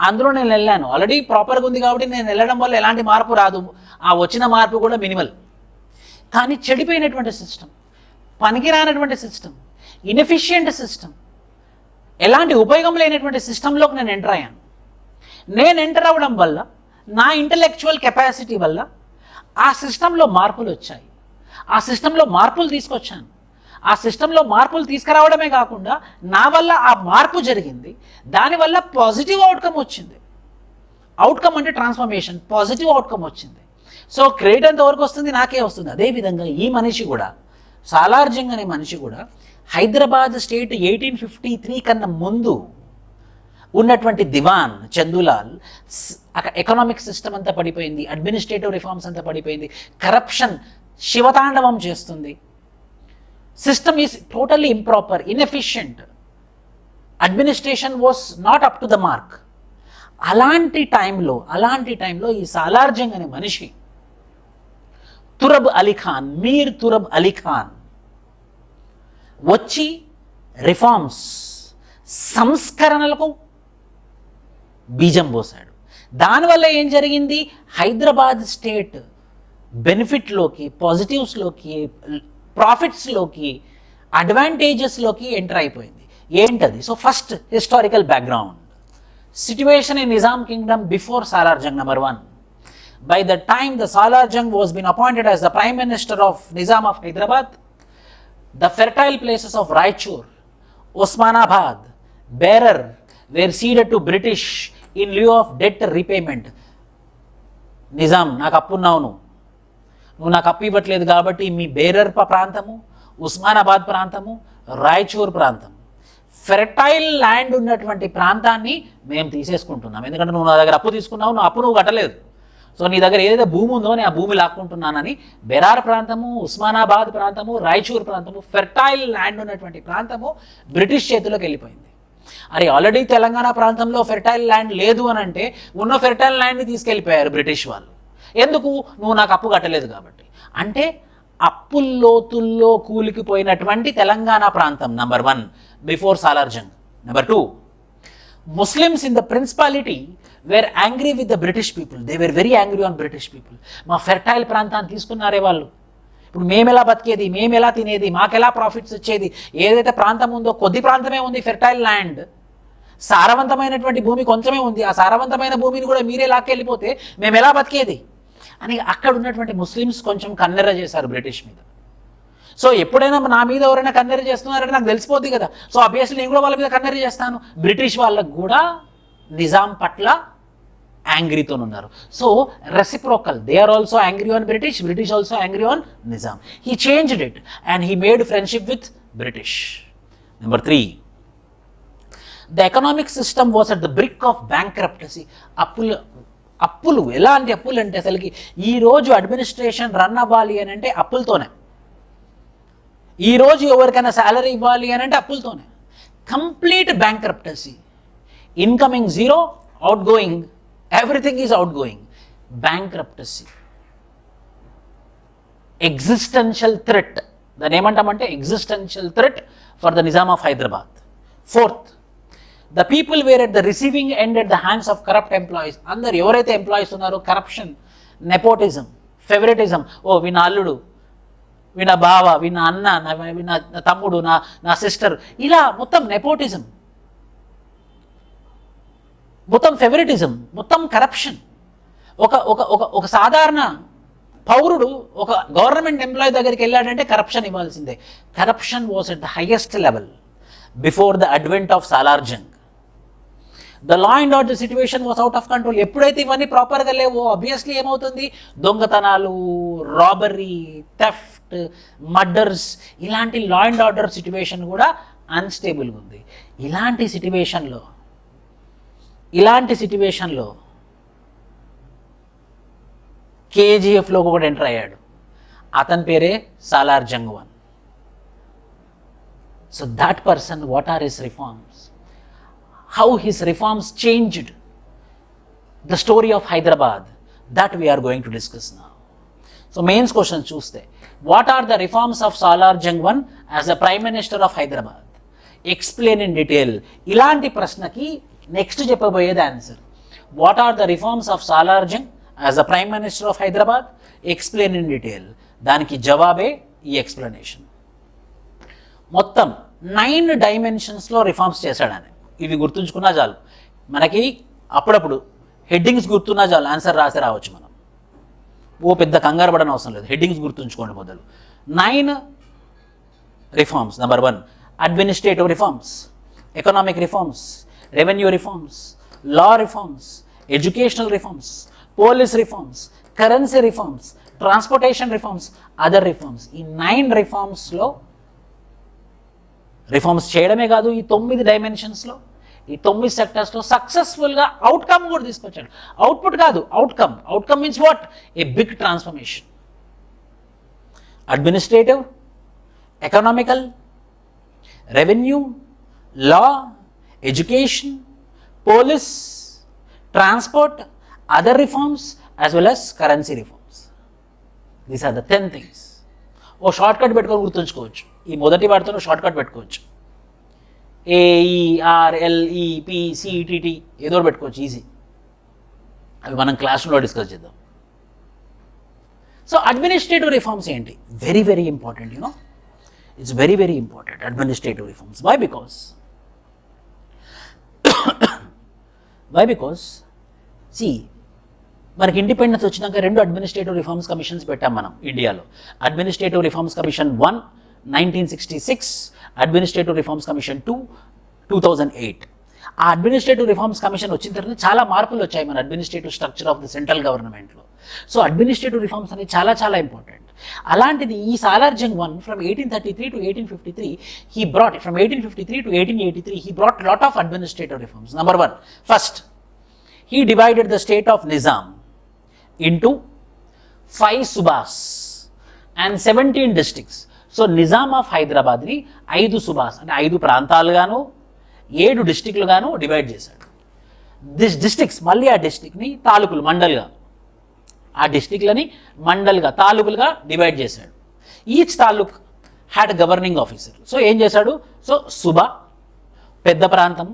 అందులో నేను వెళ్ళాను, ఆల్రెడీ ప్రాపర్గా ఉంది కాబట్టి నేను వెళ్ళడం వల్ల ఎలాంటి మార్పు రాదు, ఆ వచ్చిన మార్పు కూడా మినిమల్. కానీ చెడిపోయినటువంటి సిస్టమ్, పనికిరానటువంటి సిస్టమ్, ఇన్ఎఫిషియంట్ సిస్టమ్, ఎలాంటి ఉపయోగం లేనటువంటి సిస్టంలోకి నేను ఎంటర్ అయ్యాను. నేను ఎంటర్ అవ్వడం వల్ల, నా ఇంటలెక్చువల్ కెపాసిటీ వల్ల ఆ సిస్టంలో మార్పులు వచ్చాయి. ఆ సిస్టంలో మార్పులు తీసుకొచ్చాను. ఆ సిస్టంలో మార్పులు తీసుకురావడమే కాకుండా నా వల్ల ఆ మార్పు జరిగింది, దానివల్ల పాజిటివ్ అవుట్కమ్ వచ్చింది. అవుట్కమ్ అంటే ట్రాన్స్ఫర్మేషన్, పాజిటివ్ అవుట్కమ్ వచ్చింది. సో క్రెడిట్ ఎంతవరకు వస్తుంది? నాకే వస్తుంది. అదేవిధంగా ఈ మనిషి కూడా, సాలార్జంగ్ అనే మనిషి కూడా హైదరాబాద్ స్టేట్ 1853 కన్నా ముందు ఉన్నటువంటి దివాన్ చందులాల్ అక్కడ ఎకనామిక్ సిస్టమ్ అంతా పడిపోయింది, అడ్మినిస్ట్రేటివ్ రిఫార్మ్స్ అంతా పడిపోయింది, కరప్షన్ శివతాండవం చేస్తుంది, system is totally improper, inefficient, administration was not up to the mark. అలాంటి టైంలో ఈ సాలార్జంగ్ అనే మనిషి తురబ్ అలీ ఖాన్, మీర్ తురబ్ అలీ ఖాన్ వచ్చి రిఫార్మ్స్, సంస్కరణలకు బీజం పోసాడు. దానివల్ల ఏం జరిగింది? హైదరాబాద్ స్టేట్ బెనిఫిట్లోకి, పాజిటివ్స్లోకి, ప్రాఫిట్స్లోకి, అడ్వాంటేజెస్లోకి ఎంటర్ అయిపోయింది. ఏంటది? So first historical background. Situation in Nizam kingdom before Salarjung, number 1. By the time the Salarjung was been appointed as the Prime Minister of Nizam of Hyderabad, the fertile places of Raichur, Osmanabad, Berar were ceded to British in lieu of debt repayment. Nizam, నాకు అప్పు ఉన్నావు, నువ్వు నాకు అప్పు ఇవ్వట్లేదు కాబట్టి మీ bearer ప్రాంతము, ఉస్మానాబాద్ ప్రాంతము, రాయచూర్ ప్రాంతం, ఫెర్టైల్ ల్యాండ్ ఉన్నటువంటి ప్రాంతాన్ని మేము తీసేసుకుంటున్నాం. ఎందుకంటే నువ్వు నా దగ్గర అప్పు తీసుకున్నావు, నువ్వు అప్పు నువ్వు కట్టలేదు, సో నీ దగ్గర ఏదైతే భూమి ఉందో నేను ఆ భూమి లాక్కుంటున్నానని బెరార్ ప్రాంతము, ఉస్మానాబాద్ ప్రాంతము, రాయచూర్ ప్రాంతము, ఫెర్టైల్ ల్యాండ్ ఉన్నటువంటి ప్రాంతము బ్రిటిష్ చేతిలోకి వెళ్ళిపోయింది. అరే ఆల్రెడీ తెలంగాణ ప్రాంతంలో ఫెర్టైల్ ల్యాండ్ లేదు అని అంటే ఉన్న ఫెర్టైల్ ల్యాండ్ని తీసుకెళ్ళిపోయారు బ్రిటిష్ వాళ్ళు. ఎందుకు? నువ్వు నాకు అప్పు కట్టలేదు కాబట్టి. అంటే అప్పుల్లోతుల్లో కూలికిపోయినటువంటి తెలంగాణ ప్రాంతం, number 1 before Salar Jung. Number 2, Muslims in the principality were angry with the British people. They were very angry on British people. మా ఫెర్టైల్ ప్రాంతాన్ని తీసుకున్నారే వాళ్ళు, ఇప్పుడు మేము ఎలా బతికేది, మేము ఎలా తినేది, మాకెలా ప్రాఫిట్స్ వచ్చేది, ఏదైతే ప్రాంతం ఉందో కొద్ది ప్రాంతమే ఉంది ఫెర్టైల్ ల్యాండ్, సారవంతమైనటువంటి భూమి కొంచెమే ఉంది, ఆ సారవంతమైన భూమిని కూడా మీరే లాక్కెళ్ళిపోతే మేము ఎలా బతికేది అని అక్కడ ఉన్నటువంటి ముస్లిమ్స్ కొంచెం కన్నెర్ర చేశారు బ్రిటిష్ మీద. సో ఎప్పుడైనా నా మీద ఎవరైనా కన్నెర్ర చేస్తున్నారంటే నాకు తెలిసిపోద్ది కదా, సో ఆబ్వియస్లీ నేను కూడా వాళ్ళ మీద కన్నెర్ర చేస్తాను. బ్రిటిష్ వాళ్ళకు కూడా నిజాం పట్ల యాంగ్రీతో ఉన్నారు. So reciprocal, they are also angry on British, British also angry on Nizam. He changed it and he made friendship with British. Number 3, the economic system was at the brink of bankruptcy. అప్పులు ఎలాంటి అప్పులు అంటే అసలుకి ఈరోజు administration run అవ్వాలి అని అంటే అప్పులతోనే, ఈరోజు ఎవరికైనా శాలరీ ఇవ్వాలి అని అంటే అప్పులతోనే. Complete bankruptcy, incoming zero, outgoing everything is outgoing. Bankruptcy, existential threat, దాన్ని ఏమంటామంటే existential threat for the Nizam of Hyderabad. 4th, the people were at the receiving end at the hands of corrupt employees. అందరు ఎవరైతే employees ఉన్నారో corruption, nepotism, favouritism, ఓ వీణ అల్లుడు, వీణ బావ, వీణ అన్న, వీణ తమ్ముడు, నా సిస్టర్, ఇలా మొత్తం నెపోటిజం, మొత్తం ఫేవరెటిజం, మొత్తం కరప్షన్. ఒక సాధారణ పౌరుడు ఒక గవర్నమెంట్ ఎంప్లాయీ దగ్గరికి వెళ్ళాడంటే కరప్షన్ ఇవ్వాల్సిందే. Corruption was at the highest level before the advent of Salar Jung. The law and order situation was out of control. ఎప్పుడైతే ఇవన్నీ ప్రాపర్గా లేవో ఆబ్వియస్లీ ఏమవుతుంది? దొంగతనాలు, రాబరీ, థెఫ్ట్, మర్డర్స్, ఇలాంటి లా అండ్ ఆర్డర్ సిచ్యువేషన్ కూడా అన్స్టేబుల్గా ఉంది. ఇలాంటి సిచ్యువేషన్లో కేజీఎఫ్లో కూడా ఎంటర్ అయ్యాడు. అతని పేరే Salar Jung 1. So that person, what are his reforms? How his reforms changed the story of Hyderabad, that we are going to discuss now. So mains question చూస్తే, what are the reforms of Salarjung 1 as the Prime Minister of Hyderabad? Explain in detail. ఇలాంటి ప్రశ్నకి next చెప్పబోయేది answer. What are the reforms of Salarjung as the Prime Minister of Hyderabad? Explain in detail. దానికి జవాబే ఈ explanation. మొత్తం 9 డైమెన్షన్స్లో reforms చేశాడని. ఇవి గుర్తుంచుకున్నా చాలు, మనకి అప్పుడప్పుడు హెడ్డింగ్స్ గుర్తున్నా చాలు ఆన్సర్ రాసి రావచ్చు మనం. ఓ పెద్ద కంగారు పడని అవసరం లేదు, హెడ్డింగ్స్ గుర్తుంచుకోండి మొదలు. 9 reforms. Number 1, administrative reforms, economic reforms, revenue reforms, law reforms, educational reforms, police reforms, currency reforms, transportation reforms, other reforms. ఈ 9 రిఫార్మ్స్లో రిఫార్మ్స్ చేయడమే కాదు, ఈ 9 డైమెన్షన్స్లో, ఈ 9 సెక్టర్స్లో సక్సెస్ఫుల్గా అవుట్కమ్ కూడా తీసుకొచ్చాడు. అవుట్పుట్ కాదు, outcome. Outcome means what? A big transformation. Administrative, economical, revenue, law, education, police, transport, other reforms as well as currency reforms. These are the 10 things. ఓ షార్ట్ కట్ పెట్టుకొని గుర్తుంచుకోవచ్చు. ఈ మొదటి వాటితో షార్ట్ కట్ పెట్టుకోవచ్చు. AERLEPCETT ఏదో పెట్టుకోవచ్చు, ఈజీ. అవి మనం క్లాస్లో డిస్కస్ చేద్దాం. సో అడ్మినిస్ట్రేటివ్ రిఫార్మ్స్ ఏంటి? Very very important. It's very very important administrative reforms. Why because see మనకి ఇండిపెండెన్స్ వచ్చినాక 2 అడ్మినిస్ట్రేటివ్ రిఫార్మ్స్ కమిషన్స్ పెట్టాం మనం ఇండియాలో. Administrative reforms commission 1 1966, administrative reforms commission 2 2008. ఆ అడ్మినిస్ట్రేటివ్ రిఫార్మ్స్ కమిషన్ వచ్చిన తర్వాత చాలా మార్పులు వచ్చాయి మన administrative structure of the central గవర్నమెంట్లో. సో అడ్మినిస్ట్రేటివ్ రిఫార్మ్స్ అనేది చాలా చాలా ఇంపార్టెంట్. అలాంటిది ఈ Salar Jung 1 from 1833 to 1853 he brought, from 1853 to 1883 he brought lot of administrative reforms. Number 1, first he divided the state of Nizam into 5 subas and 17 districts. So Nizam of హైదరాబాద్ని 5 సుబాస్ అంటే 5 ప్రాంతాలుగాను 7 డిస్టిక్లుగాను divide చేశాడు. Districts మళ్ళీ ఆ డిస్ట్రిక్ట్ని తాలూకులు, మండల్గా, ఆ డిస్ట్రిక్ట్లని మండల్గా, తాలూకులుగా డివైడ్ చేశాడు. Each taluk had governing officer. So ఏం చేశాడు? So Suba పెద్ద ప్రాంతం,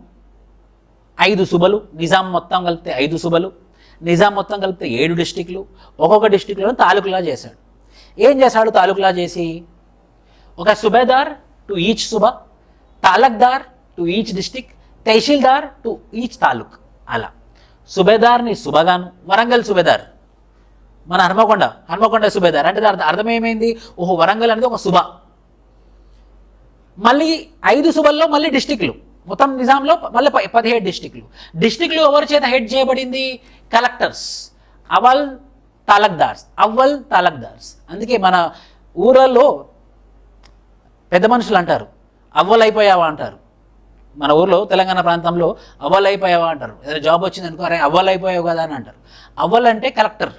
5 సుబలు, నిజాం మొత్తం కలిపితే 5 సుబలు, నిజాం మొత్తం కలిపితే 7 డిస్టిక్లు, ఒక్కొక్క డిస్టిక్లో తాలూకులా చేశాడు. ఏం చేశాడు తాలూకులా చేసి? ఒక subedar to each suba, talukdar to each district, tehsildar to each taluk. అలా సుబేదార్ని సుబగాను, వరంగల్ సుబేదార్ మన హన్మకొండ సుబేదార్ అంటే దాని అర్థం ఏమైంది? ఓహో, వరంగల్ అనేది ఒక సుబా. మళ్ళీ 5 సుబల్లో మళ్ళీ డిస్టిక్లు, మొత్తం నిజాంలో మళ్ళీ 17 డిస్టిక్లు. డిస్టిక్లు ఎవరి చేత హెడ్ చేయబడింది? కలెక్టర్స్, అవ్వల్ తాలక్దార్స్. అందుకే మన ఊరల్లో పెద్ద మనుషులు అంటారు అవ్వల్ అయిపోయావా అంటారు. మన ఊర్లో తెలంగాణ ప్రాంతంలో అవ్వల్ అయిపోయావా అంటారు. ఏదైనా జాబ్ వచ్చింది అనుకో, అరే అవ్వల్ అయిపోయావు కదా అని అంటారు. అవ్వల్ అంటే కలెక్టర్,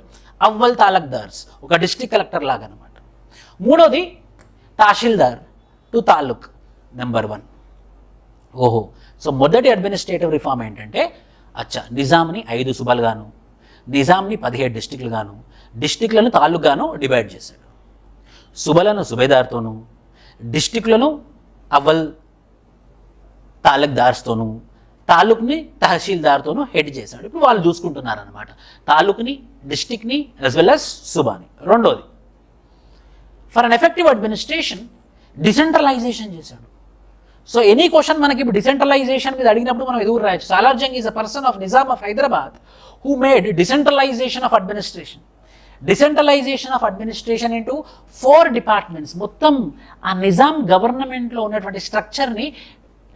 అవ్వల్ తాలక్దార్స్ ఒక డిస్ట్రిక్ట్ కలెక్టర్ లాగా అనమాట. మూడోది తహసీల్దార్ టు తాలూక్. నెంబర్ 1. ఓహో, సో మొదటి అడ్మినిస్ట్రేటివ్ రిఫార్మ్ ఏంటంటే నిజాంని 5 సుబాలుగాను, నిజాంని 17 డిస్టిక్లుగాను, డిస్టిక్లను తాలూక్గాను డివైడ్ చేశాడు. సుబలను సుబేదార్తోనూ, డిస్టిక్లను అవ్వల్ తాలక్దార్స్తోనూ, తాలూక్ని తహసీల్దార్తోనూ హెడ్ చేశాడు. ఇప్పుడు వాళ్ళు చూసుకుంటున్నారనమాట తాలూక్ని, డిస్టిక్ని యాజ్ వెల్ యాజ్ సుబాని. రెండోది, for an effective administration decentralisation చేశాడు. సో ఎనీ క్వశ్చన్ మనకి ఇప్పుడు డిసెంట్రలైజేషన్ మీద అడిగినప్పుడు మనం ఎదురు రాయొచ్చు. Salar Jung is a person of Nizam of Hyderabad who made decentralisation of administration. Decentralisation of administration into 4 departments. మొత్తం ఆ నిజాం గవర్నమెంట్లో ఉన్నటువంటి స్ట్రక్చర్ని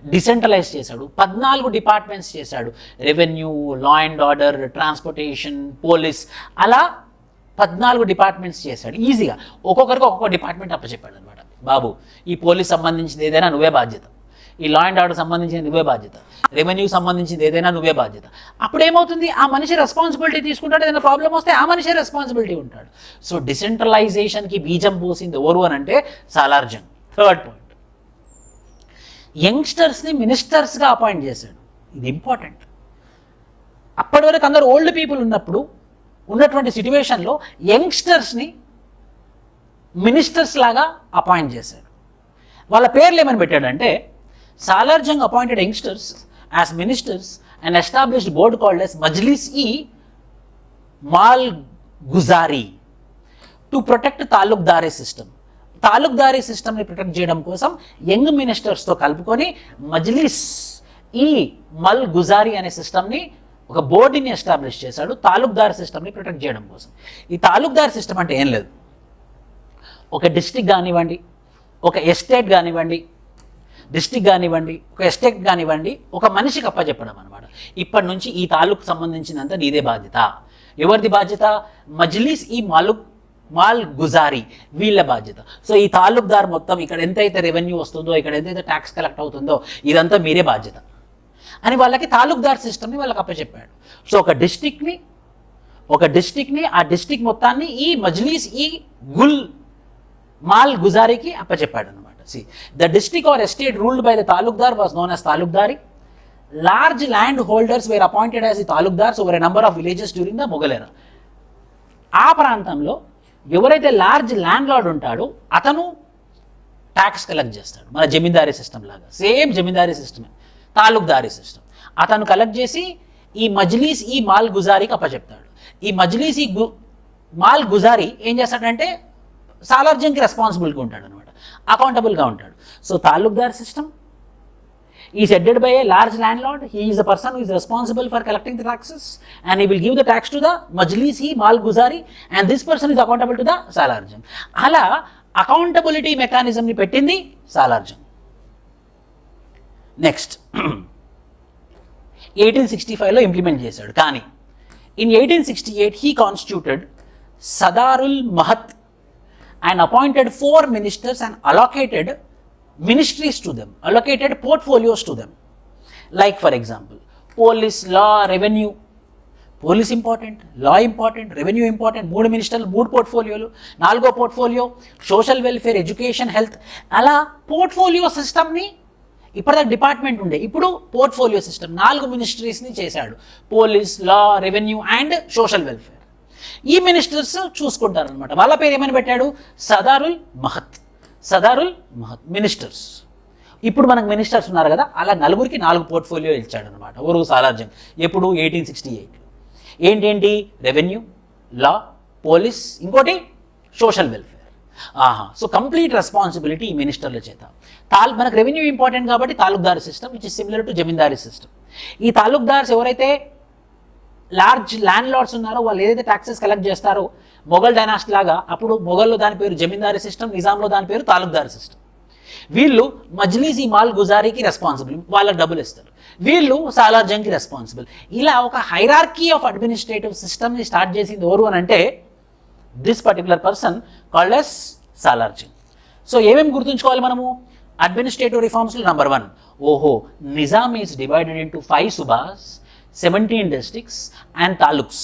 డిసెంట్రలైజ్ చేశాడు. 14 డిపార్ట్మెంట్స్ చేశాడు. Revenue, law and order, transportation, police, అలా 14 డిపార్ట్మెంట్స్ చేశాడు. ఈజీగా ఒక్కొక్కరికి ఒక్కొక్క డిపార్ట్మెంట్ అప్పచెప్పాడు అనమాట. బాబు, ఈ పోలీస్ సంబంధించింది ఏదైనా నువ్వే బాధ్యత, ఈ లా అండ్ ఆర్డర్ సంబంధించింది నువ్వే బాధ్యత, రెవెన్యూ సంబంధించింది ఏదైనా నువ్వే బాధ్యత. అప్పుడు ఏమవుతుంది? ఆ మనిషి రెస్పాన్సిబిలిటీ తీసుకుంటాడు. ఏదైనా ప్రాబ్లం వస్తే ఆ మనిషి రెస్పాన్సిబిలిటీ ఉంటాడు. సో డిసెంట్రలైజేషన్కి బీజం పోసింది ఎవరు అని అంటే సాలార్జంగ్. థర్డ్ పాయింట్, యంగ్స్టర్స్ని మినిస్టర్స్గా అపాయింట్ చేశాడు. ఇది ఇంపార్టెంట్. అప్పటి వరకు అందరూ ఓల్డ్ పీపుల్ ఉన్నప్పుడు ఉన్నటువంటి సిచ్యువేషన్లో యంగ్స్టర్స్ని మినిస్టర్స్ లాగా అపాయింట్ చేశాడు. వాళ్ళ పేర్లు ఏమని పెట్టాడంటే, Salar Jung appointed youngsters as ministers and established board called as Malguzari to protect talukdari system. Talukdari సిస్టమ్ని ప్రొటెక్ట్ చేయడం కోసం యంగ్ మినిస్టర్స్తో కలుపుకొని మల్-గుజారీ అనే సిస్టమ్ని, ఒక బోర్డుని ఎస్టాబ్లిష్ చేశాడు తాలూక్దార్ సిస్టమ్ని ప్రొటెక్ట్ చేయడం కోసం. ఈ తాలూక్దార్ సిస్టమ్ అంటే ఏం లేదు, ఒక డిస్ట్రిక్ట్ కానివ్వండి, ఒక ఎస్టేట్ కానివ్వండి, డిస్ట్రిక్ట్ కానివ్వండి, ఒక ఎస్టేట్ కానివ్వండి, ఒక మనిషికి అప్పచెప్పడం అనమాట. ఇప్పటి నుంచి ఈ తాలూకు సంబంధించినంత నీదే బాధ్యత. ఎవరిది బాధ్యత? మజ్లిస్ ఈ మాల్ గుజారీ వీళ్ళ బాధ్యత. సో ఈ తాలూక్దార్ మొత్తం ఇక్కడ ఎంతైతే రెవెన్యూ వస్తుందో, ఇక్కడ ఎంతైతే ట్యాక్స్ కలెక్ట్ అవుతుందో ఇదంతా మీరే బాధ్యత అని వాళ్ళకి తాలూక్దార్ సిస్టమ్ని వాళ్ళకి అప్పచెప్పాడు. సో ఒక డిస్ట్రిక్ట్ని ఆ డిస్ట్రిక్ట్ మొత్తాన్ని ఈ మజ్లిస్ ఈ మాల్ గుజారీకి అప్పచెప్పాడు అనమాట. See the district or estate ruled by the talukdar was known as talukdari. Large land holders were appointed as the talukdars over a number of villages during the Mughal era. ఆ ప్రాంతంలో ఎవరైతే లార్జ్ ల్యాండ్ లార్డ్ ఉంటాడో అతను ట్యాక్స్ కలెక్ట్ చేస్తాడు. మన జమీందారీ system లాగా, same జమీందారీ సిస్టమే, తాలూక్దారీ system. అతను collect చేసి ఈ మజ్లిస్ ఈ మాల్ గుజారీకి అప్పచెప్తాడు. ఈ మజ్లిస్ ఈ మాల్ గుజారీ ఏం చేస్తాడంటే సాలార్జంగ్కి రెస్పాన్సిబుల్గా ఉంటాడు అనమాట, అకౌంటబుల్గా ఉంటాడు. So talukdar system is headed by a large landlord. He is the person who is responsible for collecting the taxes and he will give the tax to the Majlisi Mal Guzari and this person is accountable to the Salarjung. Ala accountability mechanism ni pettindi Salarjung. Next 1865 లో implement చేశాడు. కానీ in 1868 he constituted Sadarul Mahat and appointed 4 ministers and allocated ministries to them, allocated portfolios to them. Like for example, police, law, revenue. Police important, law important, revenue important. 3 మినిస్టర్లు 3 పోర్ట్ఫోలియోలు. 4వ portfolio social welfare, education, health. అలా portfolio సిస్టమ్ని ఇప్పటిదాకా department ఉండే, ఇప్పుడు portfolio system 4 మినిస్ట్రీస్ని చేశాడు. Police, law, revenue and social welfare. ఈ ministers చూసుకుంటారనమాట. వాళ్ళ పేరు ఏమని పెట్టాడు? సదారుల్ మహత్ మినిస్టర్స్. ఇప్పుడు మనకు మినిస్టర్స్ ఉన్నారు కదా, అలా 4కి 4 పోర్ట్ఫోలియో ఇచ్చాడు అనమాట ఊరు సాలార్జంగ్. ఎప్పుడు? 1868. ఏంటేంటి? రెవెన్యూ, లా, పోలీస్, ఇంకోటి social welfare. So complete responsibility ఈ మినిస్టర్ల చేత. మనకు రెవెన్యూ ఇంపార్టెంట్ కాబట్టి talukdar system which is similar to zamindari system. ఈ తాలూక్దార్స్ ఎవరైతే లార్జ్ ల్యాండ్ లార్డ్స్ ఉన్నారో వాళ్ళు ఏదైతే ట్యాక్సెస్ కలెక్ట్ చేస్తారో మొఘల్ డైనాసిటీ లాగా, అప్పుడు మొఘల్లో దాని పేరు జమీందారీ సిస్టమ్, నిజాంలో దాని పేరు తాలూక్దార్ సిస్టమ్. వీళ్ళు మజ్లిస్ ఈ మాల్ గుజారీకి రెస్పాన్సిబుల్, వాళ్ళకి డబ్బులు ఇస్తారు. వీళ్ళు సాలార్జంగ్కి రెస్పాన్సిబుల్. ఇలా ఒక హైరార్కీ ఆఫ్ అడ్మినిస్ట్రేటివ్ సిస్టమ్ని స్టార్ట్ చేసింది ఎవరు అని అంటే this particular person called as Salar Jung. So ఏమేమి గుర్తుంచుకోవాలి మనము? అడ్మినిస్ట్రేటివ్ రిఫార్మ్స్లో నెంబర్ 1, ఓహో నిజాం ఈజ్ డివైడెడ్ ఇంటూ 5 సుబాస్, 17 districts and taluks.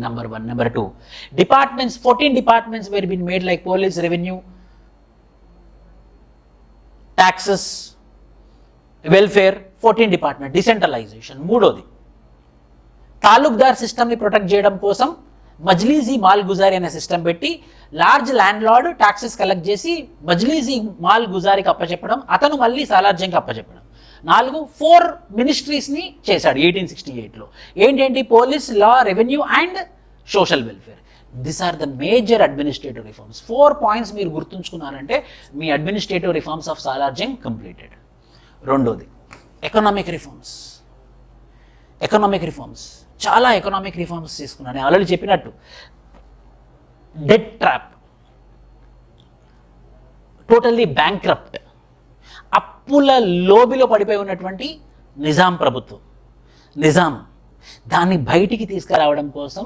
Number 1. Number 2, departments, 14 departments were been made like police, revenue, taxes, welfare, 14 department, decentralization. మూడోది తాలూక్దార్ సిస్టమ్ని ప్రొటెక్ట్ చేయడం కోసం మజ్లిసి మాల్ గుజారీ అనే సిస్టమ్ పెట్టి large land lord taxes collect చేసి మజ్లిసి మాల్ గుజారీకి అప్పచెప్పడం, అతను మళ్ళీ సాలార్జంగ్కి అప్పచెప్పడం. 4 మినిస్ట్రీస్ని చేశాడు 1868లో. ఏంటంటే police, law, revenue and social welfare. This are the major administrative reforms. 4 points మీరు గుర్తుంచుకున్నారంటే మీ administrative reforms of Salar Jung completed. రెండోది ఎకనామిక్ రిఫార్మ్స్. చాలా ఎకనామిక్ రిఫార్మ్స్ తీసుకున్నాను. నేను ఆల్రెడీ చెప్పినట్టు డెట్ ట్రాప్, టోటల్లీ బ్యాంక్రప్ట్, అప్పుల లోబిలో పడిపోయి ఉన్నటువంటి నిజాం ప్రభుత్వం, దాన్ని బయటికి తీసుకురావడం కోసం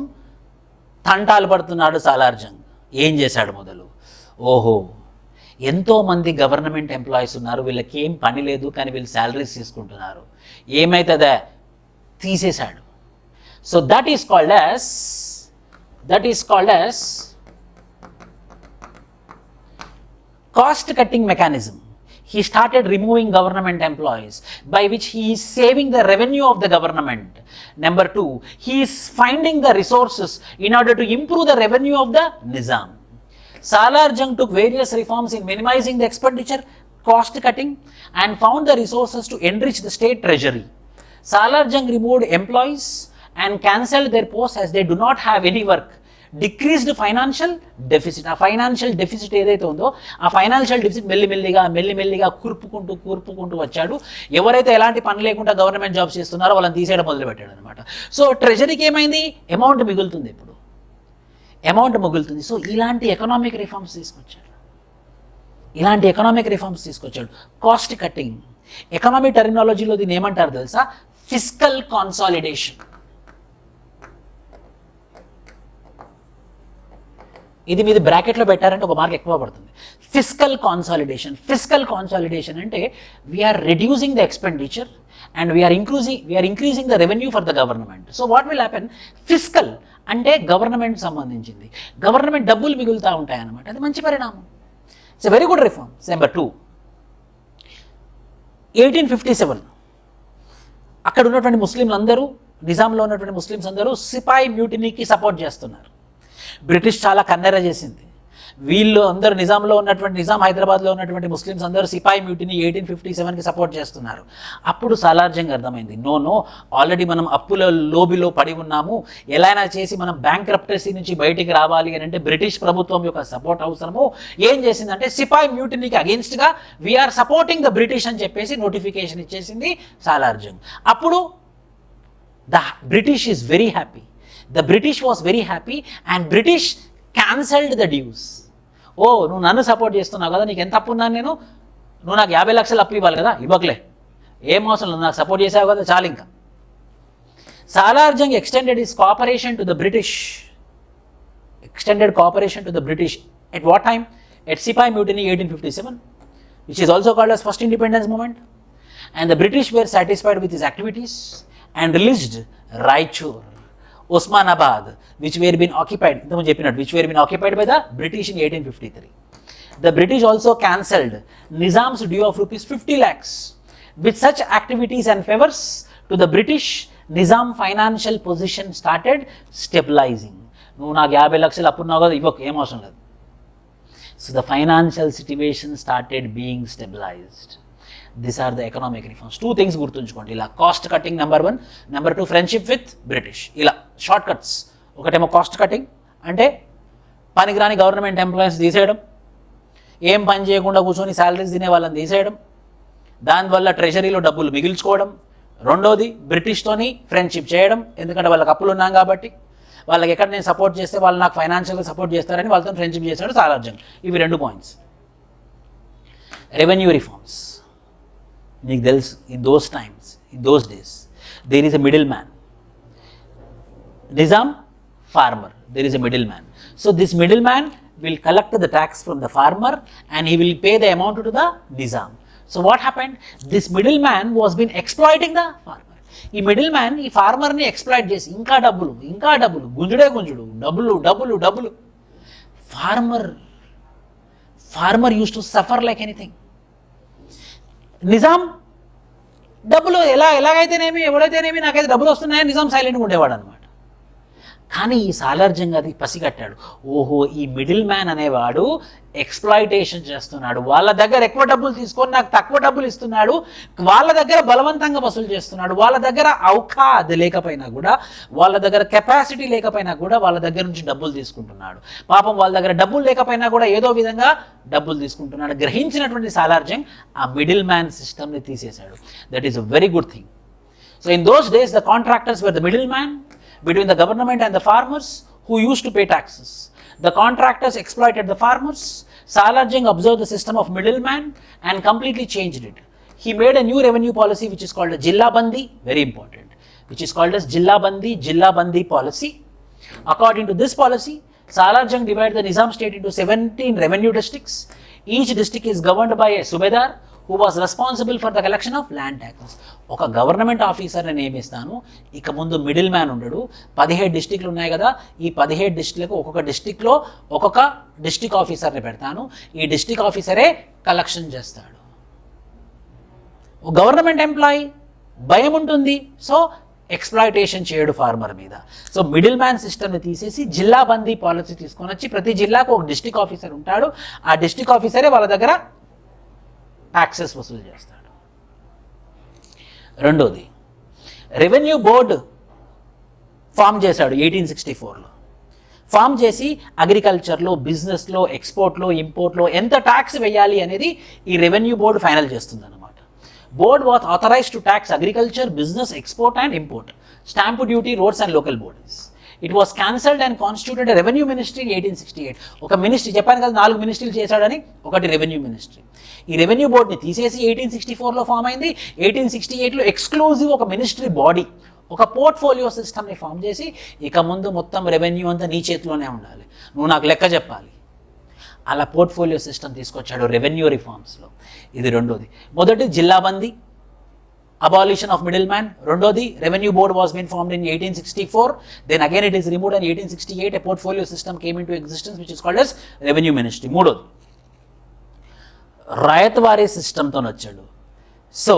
తంటాలు పడుతున్నాడు సాలార్జంగ్. ఏం చేశాడు మొదలు? ఓహో ఎంతోమంది గవర్నమెంట్ ఎంప్లాయీస్ ఉన్నారు, వీళ్ళకి ఏం పని లేదు కానీ వీళ్ళు శాలరీస్ తీసుకుంటున్నారు, ఏమైతుందా తీసేశాడు. So that is called as cost cutting mechanism. He started removing government employees, by which he is saving the revenue of the government. Number 2, he is finding the resources in order to improve the revenue of the Nizam. Salarjung took various reforms in minimizing the expenditure, cost cutting, and found the resources to enrich the state treasury. Salarjung removed employees and cancelled their posts as they do not have any work. Decreased financial deficit. ఆ financial deficit ఏదైతే ఉందో ఆ financial deficit మెల్లిమెల్లిగా కూర్పుకుంటూ వచ్చాడు. ఎవరైతే ఎలాంటి పని లేకుండా గవర్నమెంట్ జాబ్స్ చేస్తున్నారో వాళ్ళని తీసేయడం మొదలుపెట్టాడు అనమాట. సో ట్రెజరీకి ఏమైంది? అమౌంట్ మిగులుతుంది. సో ఇలాంటి ఎకనామిక్ రిఫార్మ్స్ తీసుకొచ్చాడు. ఇలాంటి ఎకనామిక్ రిఫార్మ్స్ తీసుకొచ్చాడు. కాస్ట్ కట్టింగ్, ఎకనామిక్ టెర్మినాలజీలో దీన్ని ఏమంటారు తెలుసా? Fiscal consolidation. ఇది మీది బ్రాకెట్లో పెట్టారంటే ఒక మార్క్ ఎక్కువ పడుతుంది. Fiscal consolidation. ఫిస్కల్ కాన్సాలిడేషన్ అంటే we are reducing the expenditure and we are increasing the revenue for the government. So what will happen? Fiscal అంటే గవర్నమెంట్ సంబంధించింది, గవర్నమెంట్ డబ్బులు మిగులుతూ ఉంటాయన్నమాట. అది మంచి పరిణామం. It's a very good reform. Number 2, 1857 అక్కడ ఉన్నటువంటి ముస్లింలు అందరూ, నిజాంలో ఉన్నటువంటి ముస్లిమ్స్ అందరూ సిపాయి మ్యూటినీకి సపోర్ట్ చేస్తున్నారు. బ్రిటిష్ చాలా కన్నెర చేసింది. వీళ్ళు అందరూ నిజాంలో ఉన్నటువంటి, నిజాం హైదరాబాద్లో ఉన్నటువంటి ముస్లిమ్స్ అందరూ సిపాయి మ్యూటిని 1857కి సపోర్ట్ చేస్తున్నారు. అప్పుడు సాలార్జంగ్ అర్థమైంది, నో ఆల్రెడీ మనం అప్పుల లోబిలో పడి ఉన్నాము, ఎలా అయినా చేసి మనం బ్యాంక్రప్టసీ నుంచి బయటికి రావాలి అని అంటే బ్రిటిష్ ప్రభుత్వం యొక్క సపోర్ట్ అవసరము. ఏం చేసిందంటే సిపాయి మ్యూటినీకి అగేన్స్ట్గా వీఆర్ సపోర్టింగ్ ద బ్రిటిష్ అని చెప్పేసి నోటిఫికేషన్ ఇచ్చేసింది సాలార్జంగ్. అప్పుడు the British is very happy. The British was very happy and British cancelled the dues. ఓ, నువ్వు నన్ను సపోర్ట్ చేస్తున్నావు కదా, నీకు ఎంత అప్పు ఉన్నాను నేను, నువ్వు నాకు 50 లక్షలు అప్పు ఇవ్వాలి కదా, ఇవ్వకలే, ఏం అవసరం లేదు, నాకు సపోర్ట్ చేసావు కదా, చాలు ఇంకా. Salar Jung extended his cooperation to the British. Extended cooperation to the British. At what time? At Sipai Mutiny 1857, which is also called as first independence movement. And the British were satisfied with his activities and released Raichur, Osmanabad, which were been occupied by the British in 1853. The British also cancelled Nizam's due of rupees 50 lakhs. With such activities and favors to the British, Nizam financial position started stabilizing. నువ్వు నాకు 50 లక్షలు అప్పున్నావు కదా, ఇవ్వకు, ఏం అవసరం లేదు. So the financial situation started being stabilized. These are the economic reforms. 2 things గుర్తుంచుకోండి. ఇలా cost cutting number 1, number 2 friendship with British. ఇలా షార్ట్ కట్స్. ఒకటేమో కాస్ట్ కటింగ్ అంటే పనికిరాని గవర్నమెంట్ ఎంప్లాయీస్ తీసేయడం, ఏం పని చేయకుండా కూర్చొని శాలరీస్ తినే వాళ్ళని తీసేయడం, దానివల్ల ట్రెజరీలో డబ్బులు మిగిల్చుకోవడం. రెండోది బ్రిటిష్తోని ఫ్రెండ్షిప్ చేయడం, ఎందుకంటే వాళ్ళకి అప్పులు ఉన్నాం కాబట్టి, వాళ్ళకి ఎక్కడ నేను సపోర్ట్ చేస్తే వాళ్ళు నాకు ఫైనాన్షియల్గా సపోర్ట్ చేస్తారని వాళ్ళతో ఫ్రెండ్షిప్ చేశాడు సాలార్జంగ్. ఇవి 2 పాయింట్స్. Revenue reforms. మీకు తెలుసు, in those days there is a middleman. Nizam, farmer, there is a middleman. So this middleman will collect the tax from the farmer and he will pay the amount to the Nizam. So what happened? This middleman was been exploiting the farmer. ఈ middleman ఈ ఫార్మర్ని exploit చేసి ఇంకా డబ్బులు గుంజుడు, డబ్బులు. Farmer use to suffer like anything. Nizam డబ్బులు ఎలాగైతేనేమి, ఎవడైతేనేమి, నాకైతే డబ్బులు వస్తున్నాయని నిజాం సైలెంట్గా ఉండేవాడు అనమాట. కానీ ఈ సాలార్జంగ్ అది పసిగట్టాడు. ఓహో, ఈ మిడిల్ మ్యాన్ అనేవాడు ఎక్స్ప్లాయిటేషన్ చేస్తున్నాడు, వాళ్ళ దగ్గర ఎక్కువ డబ్బులు తీసుకొని నాకు తక్కువ డబ్బులు ఇస్తున్నాడు, వాళ్ళ దగ్గర బలవంతంగా వసూలు చేస్తున్నాడు, వాళ్ళ దగ్గర ఔఖాద్ లేకపోయినా కూడా, వాళ్ళ దగ్గర కెపాసిటీ లేకపోయినా కూడా వాళ్ళ దగ్గర నుంచి డబ్బులు తీసుకుంటున్నాడు. పాపం వాళ్ళ దగ్గర డబ్బులు లేకపోయినా కూడా ఏదో విధంగా డబ్బులు తీసుకుంటున్నాడు. గ్రహించినటువంటి సాలార్జంగ్ ఆ మిడిల్ మ్యాన్ సిస్టమ్ని తీసేశాడు. That is a very good thing. So in those days the contractors were the middle man between the government and the farmers who used to pay taxes. The contractors exploited the farmers. Salarjung observed the system of middleman and completely changed it. He made a new revenue policy which is called a Jilla Bandi, very important, which is called as Jilla Bandi policy. According to this policy, Salarjung divided the Nizam state into 17 revenue districts. Each district is governed by a Subedar who was responsible for the collection of land taxes. ఒక government ఆఫీసర్ని నియమిస్తాను, ఇక ముందు middle man ఉండడు. 17 డిస్ట్రిక్ట్లు ఉన్నాయి కదా, ఈ 17 డిస్ట్రిక్ట్లకు ఒక్కొక్క డిస్ట్రిక్ట్లో ఒక్కొక్క డిస్ట్రిక్ట్ ఆఫీసర్ని పెడతాను, ఈ డిస్ట్రిక్ట్ ఆఫీసరే కలెక్షన్ చేస్తాడు. గవర్నమెంట్ ఎంప్లాయీ భయం ఉంటుంది, సో ఎక్స్ప్లాయిటేషన్ చేయడు ఫార్మర్ మీద. సో మిడిల్ మ్యాన్ సిస్టమ్ని తీసేసి జిల్లా బందీ పాలసీ తీసుకొని వచ్చి ప్రతి జిల్లాకు ఒక డిస్ట్రిక్ట్ ఆఫీసర్ ఉంటాడు, ఆ డిస్ట్రిక్ట్ ఆఫీసరే వాళ్ళ దగ్గర ట్యాక్సెస్ వసూలు చేస్తాడు. రెండోది, రెవెన్యూ బోర్డు ఫామ్ చేశాడు 1864లో. ఫామ్ చేసి అగ్రికల్చర్లో, బిజినెస్లో, ఎక్స్పోర్ట్లో, ఇంపోర్ట్లో ఎంత ట్యాక్స్ వేయాలి అనేది ఈ రెవెన్యూ బోర్డు ఫైనల్ చేస్తుంది అన్నమాట. Board was authorized to tax agriculture, business, export and import, stamp duty, roads and local bodies. It was cancelled and constituted revenue ministry 1868. ఒక మినిస్ట్రీ చెప్పాను కదా 4 మినిస్ట్రీలు చేశాడని, ఒకటి రెవెన్యూ మినిస్ట్రీ. ఈ రెవెన్యూ బోర్డ్ని తీసేసి 1864లో ఫామ్ అయింది. 1868లో ఎక్స్క్లూజివ్ ఒక మినిస్ట్రీ బాడీ, ఒక పోర్ట్ఫోలియో సిస్టమ్ని ఫామ్ చేసి ఇక ముందు మొత్తం రెవెన్యూ అంతా నీ చేతిలోనే ఉండాలి, నువ్వు నాకు లెక్క చెప్పాలి, అలా పోర్ట్ఫోలియో సిస్టమ్ తీసుకొచ్చాడు రెవెన్యూ రిఫార్మ్స్లో. ఇది రెండోది. మొదటి జిల్లాబందీ, abolition of middleman. రెండోది revenue board was been formed in 1864. Then again it is removed in 1868. A portfolio system came into existence which is called as revenue ministry. మూడోది రాయత్వారీ సిస్టమ్తో వచ్చాడు. సో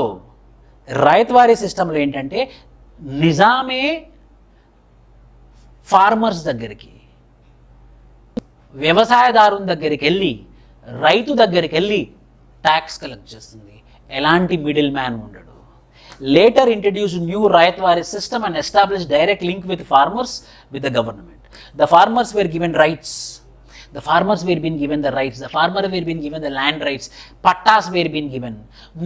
రాయత్వారీ సిస్టంలో ఏంటంటే నిజామే ఫార్మర్స్ దగ్గరికి, వ్యవసాయదారుని దగ్గరికి వెళ్ళి, రైతు దగ్గరికి వెళ్ళి ట్యాక్స్ కలెక్ట్ చేస్తుంది, ఎలాంటి మిడిల్ మ్యాన్ ఉండడు. Later introduced new Rayatwari system and established direct link with farmers with the government. The farmers were given rights. The farmers were being given the rights. The farmer were being given the land rights. Pattas were being given.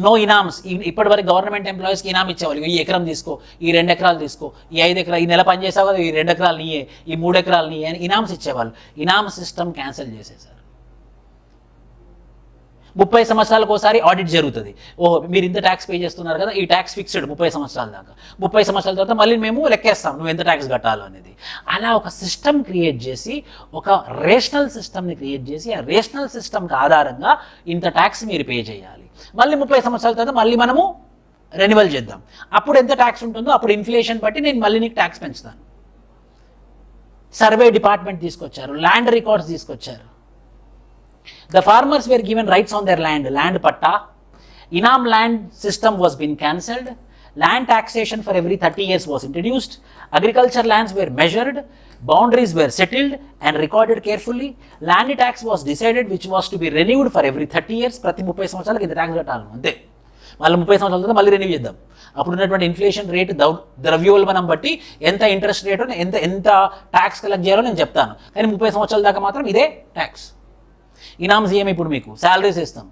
No inams. ఇప్పటి వరకు government ఎంప్లాయీస్కి ఇనామ్ ఇచ్చేవాళ్ళు. ఈ ఎకరం తీసుకో, ఈ 2 ఎకరాలు తీసుకో, ఈ 5 ఎకరాలు, ఈ నెల పని చేసావు కదా, ఈ 2 ఎకరాలు నీయే, ఈ 3 ఎకరాలు నీయే అని ఇనామ్స్ ఇచ్చేవాళ్ళు. ఇనామ్ సిస్టమ్ క్యాన్సిల్ చేసేసారు. 30 సంవత్సరాలకు ఒకసారి ఆడిట్ జరుగుతుంది. ఓహో మీరు ఇంత ట్యాక్స్ పే చేస్తున్నారు కదా, ఈ ట్యాక్స్ ఫిక్స్డ్ 30 సంవత్సరాల దాకా, 30 సంవత్సరాల తర్వాత మళ్ళీ మేము లెక్కేస్తాం నువ్వు ఎంత ట్యాక్స్ కట్టాలో అనేది. అలా ఒక సిస్టమ్ క్రియేట్ చేసి, ఒక రేషనల్ సిస్టమ్ని క్రియేట్ చేసి, ఆ రేషనల్ సిస్టమ్కి ఆధారంగా ఇంత ట్యాక్స్ మీరు పే చేయాలి, మళ్ళీ 30 సంవత్సరాల తర్వాత మళ్ళీ మనము రెన్యువల్ చేద్దాం, అప్పుడు ఎంత ట్యాక్స్ ఉంటుందో అప్పుడు ఇన్ఫ్లేషన్ బట్టి నేను మళ్ళీ నీకు ట్యాక్స్ పెంచుతాను. సర్వే డిపార్ట్మెంట్ తీసుకొచ్చారు, ల్యాండ్ రికార్డ్స్ తీసుకొచ్చారు. The farmers were given rights on their land, land patta. Inam land system was being cancelled. Land taxation for every 30 years was introduced. Agriculture lands were measured. Boundaries were settled and recorded carefully. Land tax was decided which was to be renewed for every 30 years. ప్రతి 30 సంవత్సరాలకు ఇంత tax కట్టాలి అంతే. మళ్ళీ 30 సంవత్సరాల తర్వాత మళ్ళీ renew చేద్దాం. అప్పుడు ఉన్నటువంటి ఇన్ఫ్లేషన్ రేట్, ద్రవ్యోల్బణం బట్టి ఎంత ఇంట్రెస్ట్ రేటు, ఎంత ట్యాక్స్ కలెక్ట్ చేయాలో నేను చెప్తాను. కానీ 30 సంవత్సరాల దాకా మాత్రం ఇదే ట్యాక్స్. ఇనామ్స్ ఏమి ఇప్పుడు మీకు శాలరీస్ ఇస్తాం,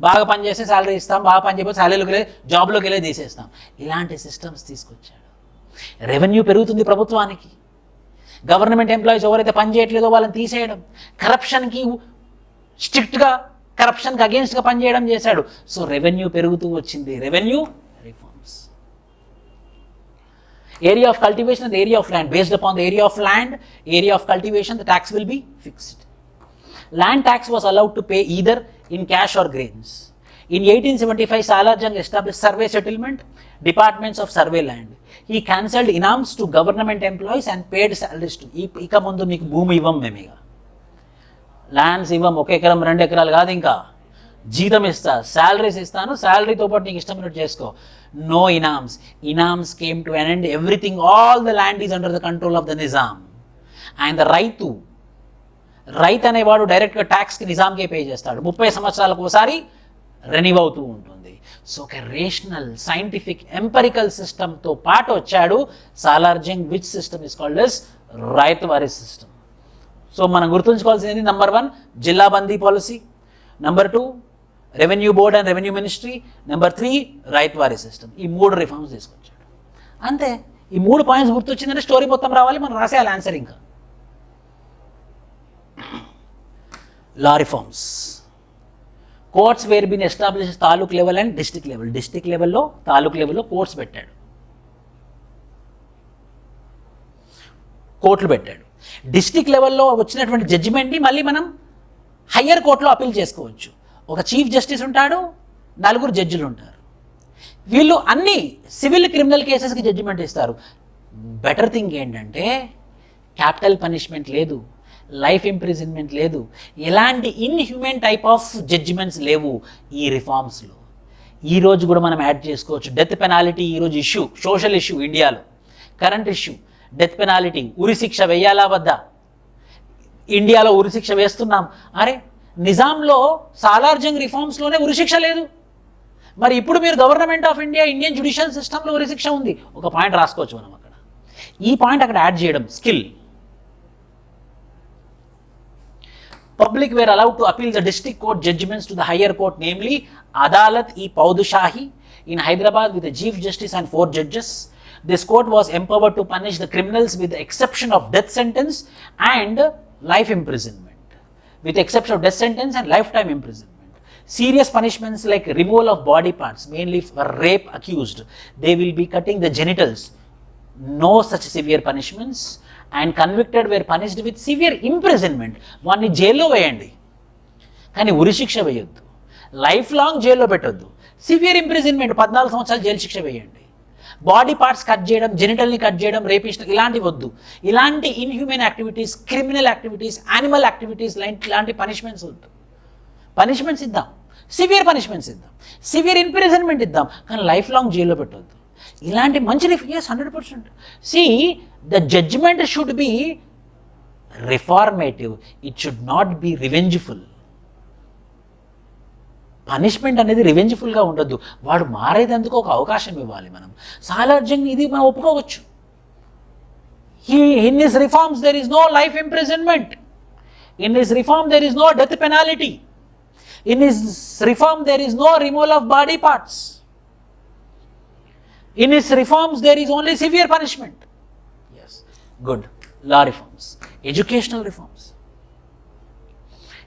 బాగా పనిచేస్తే శాలరీ ఇస్తాం, బాగా పని చేయకపోతే శాలరీలోకి వెళ్ళి జాబ్లోకి వెళ్ళి తీసేస్తాం. ఇలాంటి సిస్టమ్స్ తీసుకొచ్చాడు. రెవెన్యూ పెరుగుతుంది ప్రభుత్వానికి. గవర్నమెంట్ ఎంప్లాయీస్ ఎవరైతే పని చేయట్లేదో వాళ్ళని తీసేయడం, కరప్షన్కి స్ట్రిక్ట్గా, కరప్షన్కి అగేన్స్ట్గా పనిచేయడం చేశాడు. సో రెవెన్యూ పెరుగుతూ వచ్చింది. Revenue reforms. Area of cultivation and area of land. Based upon the area of land, area of cultivation, the tax will be fixed. Land tax was allowed to pay either in cash or grains. In 1875, Salarjung established survey settlement, departments of survey land. He cancelled inams to government employees and paid salaries to. ఇక ముందు మీకు భూమి ఇవ్వం మేము, ఇక lands ఇవ్వం, 1 ఎకరం 2 ఎకరాలు కాదు, ఇంకా జీతం ఇస్తా, శాలరీస్ ఇస్తాను, శాలరీతో పాటు నీకు ఇష్టమైనట్టు చేసుకో. No inams. Inams came to an end. Everything, all the land is under the control of the nizam. And the రైతు అనేవాడు డైరెక్ట్గా ట్యాక్స్కి నిజాంకే పే చేస్తాడు. 30 సంవత్సరాలకు ఒకసారి రెన్యూ అవుతూ ఉంటుంది. సో ఒక రేషనల్, సైంటిఫిక్, ఎంపెరికల్ సిస్టమ్తో పాటు వచ్చాడు Salar Jung, which system is called as ryotwari system. So మనం గుర్తుంచుకోవాల్సింది number 1 Zillabandi policy, number 2 revenue board and revenue ministry, number 3 ryotwari system. ఈ 3 రిఫార్మ్స్ తీసుకొచ్చాడు. అంతే. ఈ 3 పాయింట్స్ గుర్తొచ్చిందంటే స్టోరీ మొత్తం రావాలి, మనం రాసేయాలి ఆన్సర్. ఇంకా law reforms. Courts were being established taluk level and district level. District లెవెల్లో, తాలూక్ లెవెల్లో కోర్ట్స్ పెట్టాడు, కోర్టులు పెట్టాడు. డిస్ట్రిక్ట్ లెవెల్లో వచ్చినటువంటి జడ్జిమెంట్ని మళ్ళీ మనం హయ్యర్ కోర్టులో అపీల్ చేసుకోవచ్చు. ఒక చీఫ్ జస్టిస్ ఉంటాడు, 4 జడ్జిలు ఉంటారు. వీళ్ళు అన్ని సివిల్, క్రిమినల్ కేసెస్కి జడ్జిమెంట్ ఇస్తారు. బెటర్ థింగ్ ఏంటంటే క్యాపిటల్ పనిష్మెంట్ లేదు, లైఫ్ ఇంప్రిజన్మెంట్ లేదు, ఎలాంటి ఇన్హ్యూమన్ టైప్ ఆఫ్ జడ్జిమెంట్స్ లేవు ఈ రిఫార్మ్స్లో. ఈరోజు కూడా మనం యాడ్ చేసుకోవచ్చు. డెత్ పెనాలిటీ ఈరోజు ఇష్యూ, సోషల్ ఇష్యూ ఇండియాలో, కరెంట్ ఇష్యూ. డెత్ పెనాలిటీ, ఉరిశిక్ష వేయాలా వద్దా? ఇండియాలో ఉరిశిక్ష వేస్తున్నాం. అరే నిజాంలో, సాలార్జంగ్ రిఫార్మ్స్లోనే ఉరిశిక్ష లేదు. మరి ఇప్పుడు మీరు government of India, Indian judicial సిస్టంలో ఉరిశిక్ష ఉంది. ఒక పాయింట్ రాసుకోవచ్చు మనం అక్కడ. ఈ పాయింట్ అక్కడ యాడ్ చేయడం skill. Public were allowed to appeal the district court judgments to the higher court, namely Adalat-e Paudushahi in Hyderabad with a chief justice and 4 judges, This court was empowered to punish the criminals with the exception of death sentence and life imprisonment. With the exception of death sentence and lifetime imprisonment. Serious punishments like removal of body parts, mainly for rape accused, they will be cutting the genitals. No such severe punishments, and convicted were punished with severe imprisonment. వాడిని జైల్లో వేయండి, కానీ ఉరి శిక్ష వేయొద్దు, life long జైల్లో పెట్టొద్దు, severe imprisonment 14 సంవత్సరాలు jail శిక్ష వేయండి. బాడీ పార్ట్స్ కట్ చేయడం, జెనిటల్ని కట్ చేయడం, రేపిస్ట్ ఇలాంటివి వద్దు. ఇలాంటి inhuman activities, criminal activities, animal activities ఇలాంటి పనిష్మెంట్స్ వద్దు. పనిష్మెంట్స్ ఇద్దాం, సివియర్ పనిష్మెంట్స్ ఇద్దాం, సివియర్ ఇంప్రిజన్మెంట్ ఇద్దాం, కానీ లైఫ్ లాంగ్ జైల్లో పెట్టొద్దు. ఇలాంటి మంచి yes 100%. See the judgment should be reformative, it should not be revengeful. Punishment అనేది రివెంజ్ఫుల్గా ఉండొద్దు, వాడు మారేదందుకు ఒక అవకాశం ఇవ్వాలి. మనం సాలార్జంగ్ ఇది మనం ఒప్పుకోవచ్చు. In his reforms there is no life imprisonment, in his reform there is no death penalty, in his reform there is no removal of body parts, in his reforms there is only severe punishment. Yes, good. Law reforms, educational reforms.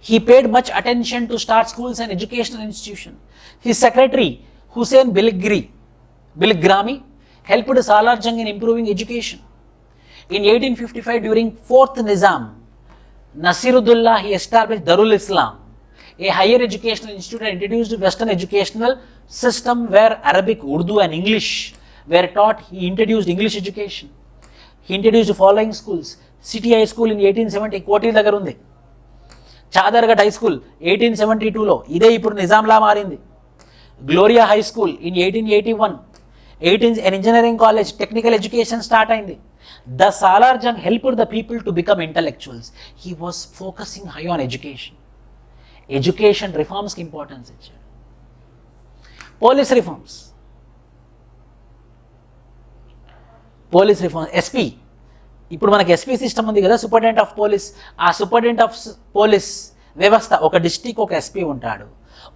He paid much attention to start schools and educational institutions. His secretary Hussain Biligrami helped Salarjung in improving education. In 1855, during 4th Nizam Nasiruddullah, he established Darul Islam, a higher educational institute, and introduced Western educational system where Arabic, Urdu and English were taught. He introduced English education. He introduced the following schools. City High School in 1870, Koti దగ్గర ఉంది. Chaderghat high school 1872లో, ఇదే ఇప్పుడు నిజాంలా మారింది. Gloria high school in 1881. an engineering college, technical education start అయింది. The Salarjung helped the people to become intellectuals. He was focusing high on education. Education reforms కి importance ఇచ్చాడు. Police reforms, SP. ఇప్పుడు మనకి SP system ఉంది కదా, superintendent of police. ఆ superintendent of police వ్యవస్థ, ఒక డిస్ట్రిక్ట్ ఒక ఎస్పీ ఉంటాడు,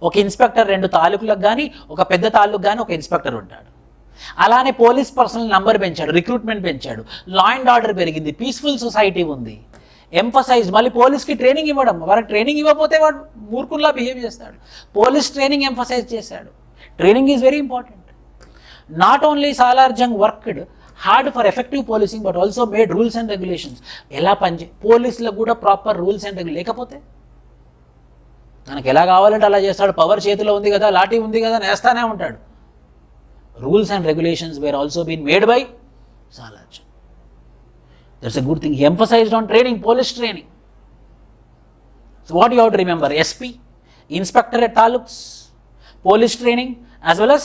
ఒక ఇన్స్పెక్టర్ 2 తాలూకులకు కానీ ఒక పెద్ద తాలూకు కానీ ఒక ఇన్స్పెక్టర్ ఉంటాడు. అలానే పోలీస్ పర్సనల్ నంబర్ పెంచాడు, రిక్రూట్మెంట్ పెంచాడు, లా అండ్ ఆర్డర్ పెరిగింది, పీస్ఫుల్ సొసైటీ ఉంది. ఎంఫసైజ్, మళ్ళీ పోలీస్కి ట్రైనింగ్ ఇవ్వడం. వారికి ట్రైనింగ్ ఇవ్వకపోతే వాడు మూర్ఖుల్లా బిహేవ్ చేస్తాడు. పోలీస్ ట్రైనింగ్ ఎంఫసైజ్ చేశాడు. Training is very important. Not only Salar Jung worked hard for effective policing but also made rules and regulations. ఎలా పోలీసులకు కూడా ప్రాపర్ రూల్స్ అండ్ రెగ్యులేషన్ లేకపోతే మనకు ఎలా కావాలంటే అలా చేస్తాడు. పవర్ చేతిలో ఉంది కదా, లాఠీ ఉంది కదా, నేస్తానే ఉంటాడు. Rules and regulations were also been made by Salar Jung. That's a good thing. He emphasised on training, police training. So what you have to remember, SP, Inspectorate Taluks, police training as well as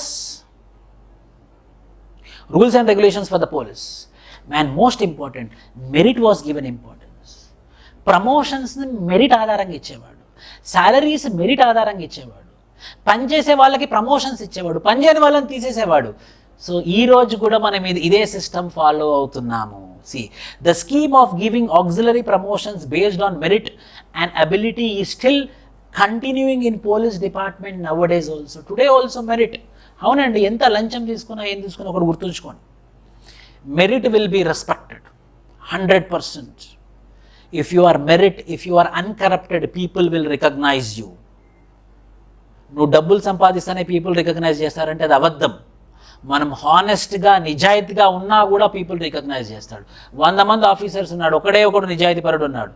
rules and regulations for the police. And most important, merit was given importance. Promotions ni merit ఆధారంగా ఇచ్చేవాడు, salaries merit ఆధారంగా ఇచ్చేవాడు, పనిచేసే వాళ్ళకి promotions ఇచ్చేవాడు, పనిచేయని వాళ్ళని తీసేసేవాడు. So ఈ రోజు కూడా మనం ఇదే సిస్టమ్ ఫాలో అవుతున్నాము. See, the scheme of giving auxiliary promotions based on merit and ability is still continuing in police department nowadays also. Today also merit. అవునండి, ఎంత లంచం తీసుకున్నా ఏం తీసుకున్నా ఒకటి గుర్తుంచుకోండి, merit will be respected 100%. If you are merit, if you are uncorrupted, people will recognise you. నువ్వు డబ్బులు సంపాదిస్తేనే పీపుల్ రికగ్నైజ్ చేస్తారంటే అది అబద్ధం. మనం హానెస్ట్గా నిజాయితీగా ఉన్నా కూడా పీపుల్ రికగ్నైజ్ చేస్తాడు. 100 మంది ఆఫీసర్స్ ఉన్నాడు, ఒకడు నిజాయితీ పరుడు ఉన్నాడు,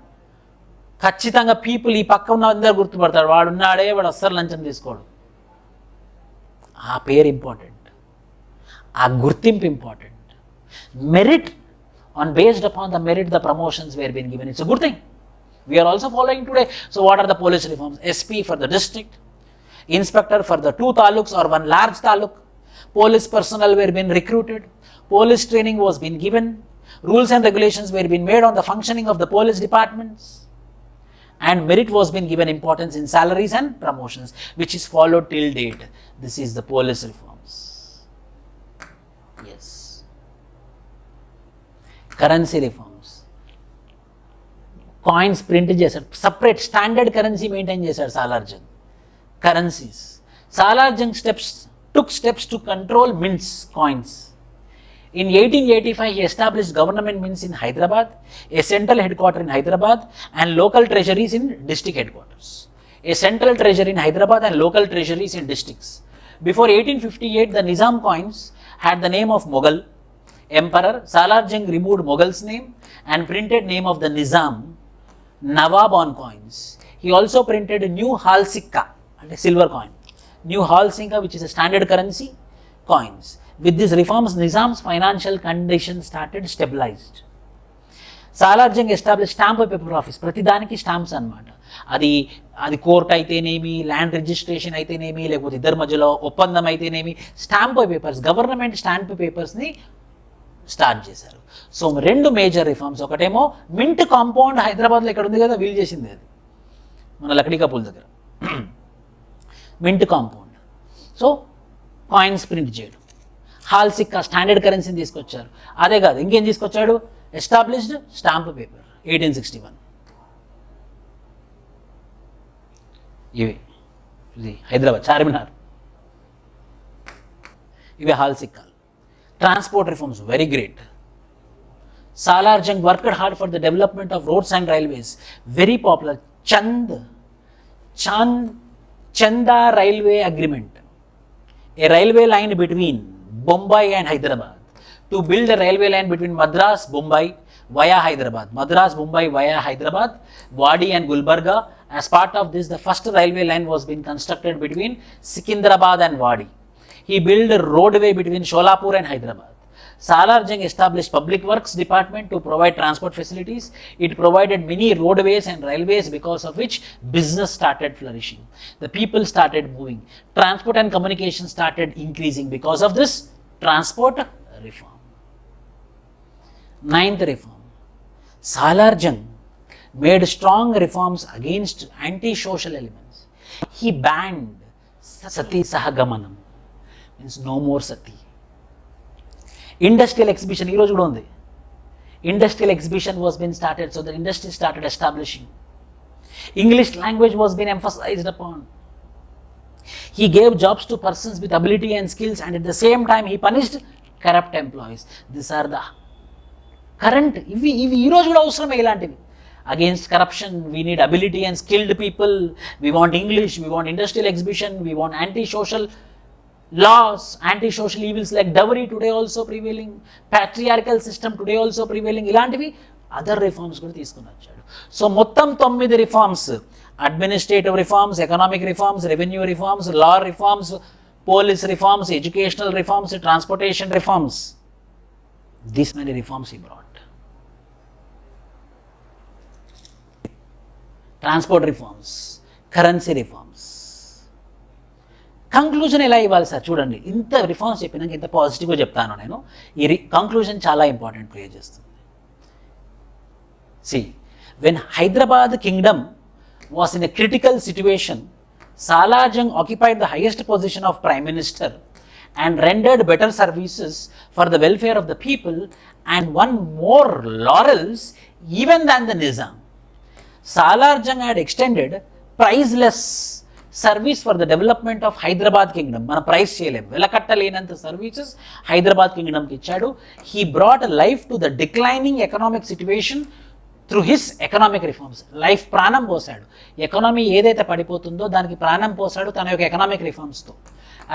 ఖచ్చితంగా పీపుల్ ఈ పక్క ఉన్న అందరు గుర్తుపడతాడు, వాడు ఉన్నాడే, వాడు అస్సలు లంచం తీసుకోడు. ఆ పేరు ఇంపార్టెంట్, ఆ గుర్తింపు important. Merit, on based upon the merit the promotions were being given. It's a good thing. We are also following today. So what are the police reforms? SP for the district, inspector for the 2 taluks or 1 large taluk, police personnel were being recruited, police training was being given, rules and regulations were being made on the functioning of the police departments, and merit was being given importance in salaries and promotions, which is followed till date. This is the police reforms. Yes. Currency reforms, coins print చేశాడు, separate standard currency maintain చేశాడు Salar Jung. Currencies, Salar Jung took steps to control mints, coins. In 1885, he established government mints in Hyderabad, a central headquarter in Hyderabad, and local treasuries in district headquarters. A central treasury in Hyderabad and local treasuries in districts. Before 1858, the Nizam coins had the name of Mughal emperor. Salarjung removed Mughal's name and printed name of the Nizam, Nawab on coins. He also printed a new Hal Sikka, a silver coin. New Hal Sikka, which is a standard currency, coins. With these reforms, Nizam's financial condition started stabilized. Salarjung established stamp paper office. ప్రతిదానికి stamps అనమాట. అది court అయితేనేమి, land registration అయితేనేమి, లేకపోతే ఇద్దరి మధ్యలో ఒప్పందం అయితేనేమి, స్టాంప్ పేపర్స్, గవర్నమెంట్ స్టాంప్ పేపర్స్ని స్టార్ట్ చేశారు. సో 2 మేజర్ రిఫార్మ్స్. ఒకటేమో మింట్ కాంపౌండ్ హైదరాబాద్లో ఇక్కడ ఉంది కదా, వీలు చేసింది అది మన లక్డీ కపూల్ దగ్గర. Mint compound. So coins print చేయడం. హాల్ సిక్కా స్టాండర్డ్ కరెన్సీని తీసుకొచ్చారు. అదే కాదు, ఇంకేం తీసుకొచ్చాడు? Established stamp paper 1861. ఇది హైదరాబాద్ చార్మినార్. ఇవి హాల్ సిక్కాలు. Transport reforms very great. Salarjung worked hard for the development of roads and railways. Very popular. Chanda Railway Agreement. A railway line between Bombay and Hyderabad. To build a railway line between Madras, Bombay via Hyderabad. Madras, Bombay via Hyderabad, Wadi and Gulbarga. As part of this, the first railway line was being constructed between Sikandrabad and Wadi. He built a roadway between Sholapur and Hyderabad. Salarjung established public works department to provide transport facilities. It provided many roadways and railways, because of which business started flourishing. The people started moving. Transport and communication started increasing because of this transport reform. 9th reform. Salarjung made strong reforms against anti-social elements. He banned Sati Sahagamanam, means no more Sati. Industrial exhibition, ఈ రోజు కూడా ఉంది. Industrial exhibition was being started, so the industry started establishing. English language was being emphasized upon. He gave jobs to persons with ability and skills, and at the same time he punished corrupt employees. These are the current, ఇవి ఈ రోజు కూడా అవసరమే ఇలాంటివి. Against corruption, we need ability and skilled people. We want English, we want industrial exhibition, we want anti-social laws, anti-social evils like dowry today also prevailing, patriarchal system today also prevailing. ఇలాంటివి other reforms కూడా తీసుకుని వచ్చాడు. So మొత్తం 9 reforms. Administrative reforms, economic reforms, revenue reforms, law reforms, police reforms, educational reforms, transportation reforms. These many reforms he brought. Transport reforms, currency reforms. Conclusion ఎలా ఇవ్వాలి sir? చూడండి, ఇంత reforms చెప్పినాక ఇంత పాజిటివ్గా చెప్తాను నేను. ఈ కంక్లూజన్ చాలా ఇంపార్టెంట్ ప్లే చేస్తుంది. See, when Hyderabad kingdom was in a critical situation, Salarjung occupied the highest position of Prime Minister and rendered better services for the welfare of the people and won more laurels even than the Nizam. Salarjung had extended priceless service for the development of Hyderabad kingdom. మన price చేయలేం, వెలకట్టలేనంత services Hyderabad కింగ్డమ్కి ఇచ్చాడు. He brought a life to the declining economic situation through his economic reforms. Life ప్రాణం పోసాడు. Economy ఏదైతే పడిపోతుందో దానికి ప్రాణం పోసాడు తన యొక్క economic రిఫార్మ్స్తో.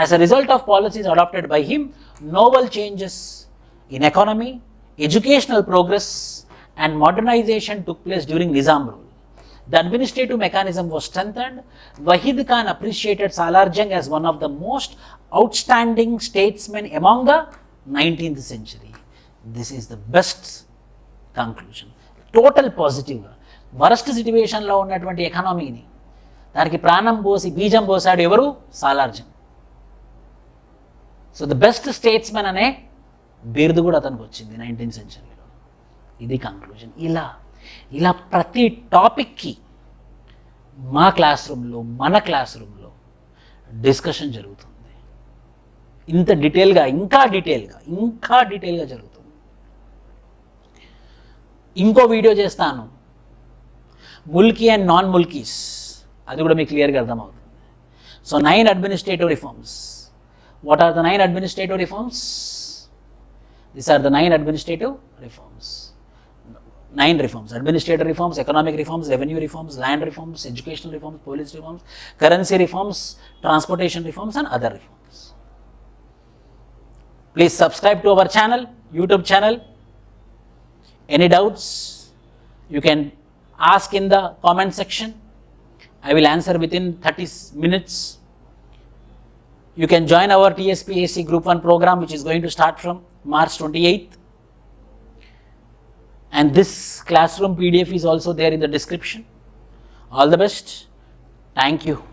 As a result of policies adopted by him, novel changes in economy, educational progress and modernization took place during Nizam rule. The administrative mechanism was strengthened. Wahid Khan appreciated Salarjung as one of the most outstanding statesmen among the 19th century. This is the best conclusion. Total positive. Worst సిట్యువేషన్లో ఉన్నటువంటి ఎకానమీని దానికి ప్రాణం పోసి బీజం పోసాడు ఎవరు? Salar Jung. So the best statesmen అనే బిరుదు కూడా అతనికి వచ్చింది 19th సెంచరీలో. ఇది కంక్లూజన్. ఇలా ప్రతి టాపిక్కి మా క్లాస్ రూమ్లో, మన క్లాస్ రూమ్లో డిస్కషన్ జరుగుతుంది. ఇంత డీటెయిల్గా, ఇంకా డీటెయిల్గా జరుగుతుంది. ఇంకో వీడియో చేస్తాను, ముల్కీ అండ్ నాన్ ముల్కీస్, అది కూడా మీకు క్లియర్గా అర్థమవుతుంది. So 9 administrative reforms. What are the 9 administrative reforms? These are the 9 administrative reforms. 9 reforms: administrative reforms, economic reforms, revenue reforms, land reforms, educational reforms, police reforms, currency reforms, transportation reforms, and other reforms. Please subscribe to our channel, YouTube channel. Any doubts, you can ask in the comment section. I will answer within 30 minutes. You can join our TSPSC Group-1 program, which is going to start from March 28th. And this classroom PDF is also there in the description. All the best. Thank you.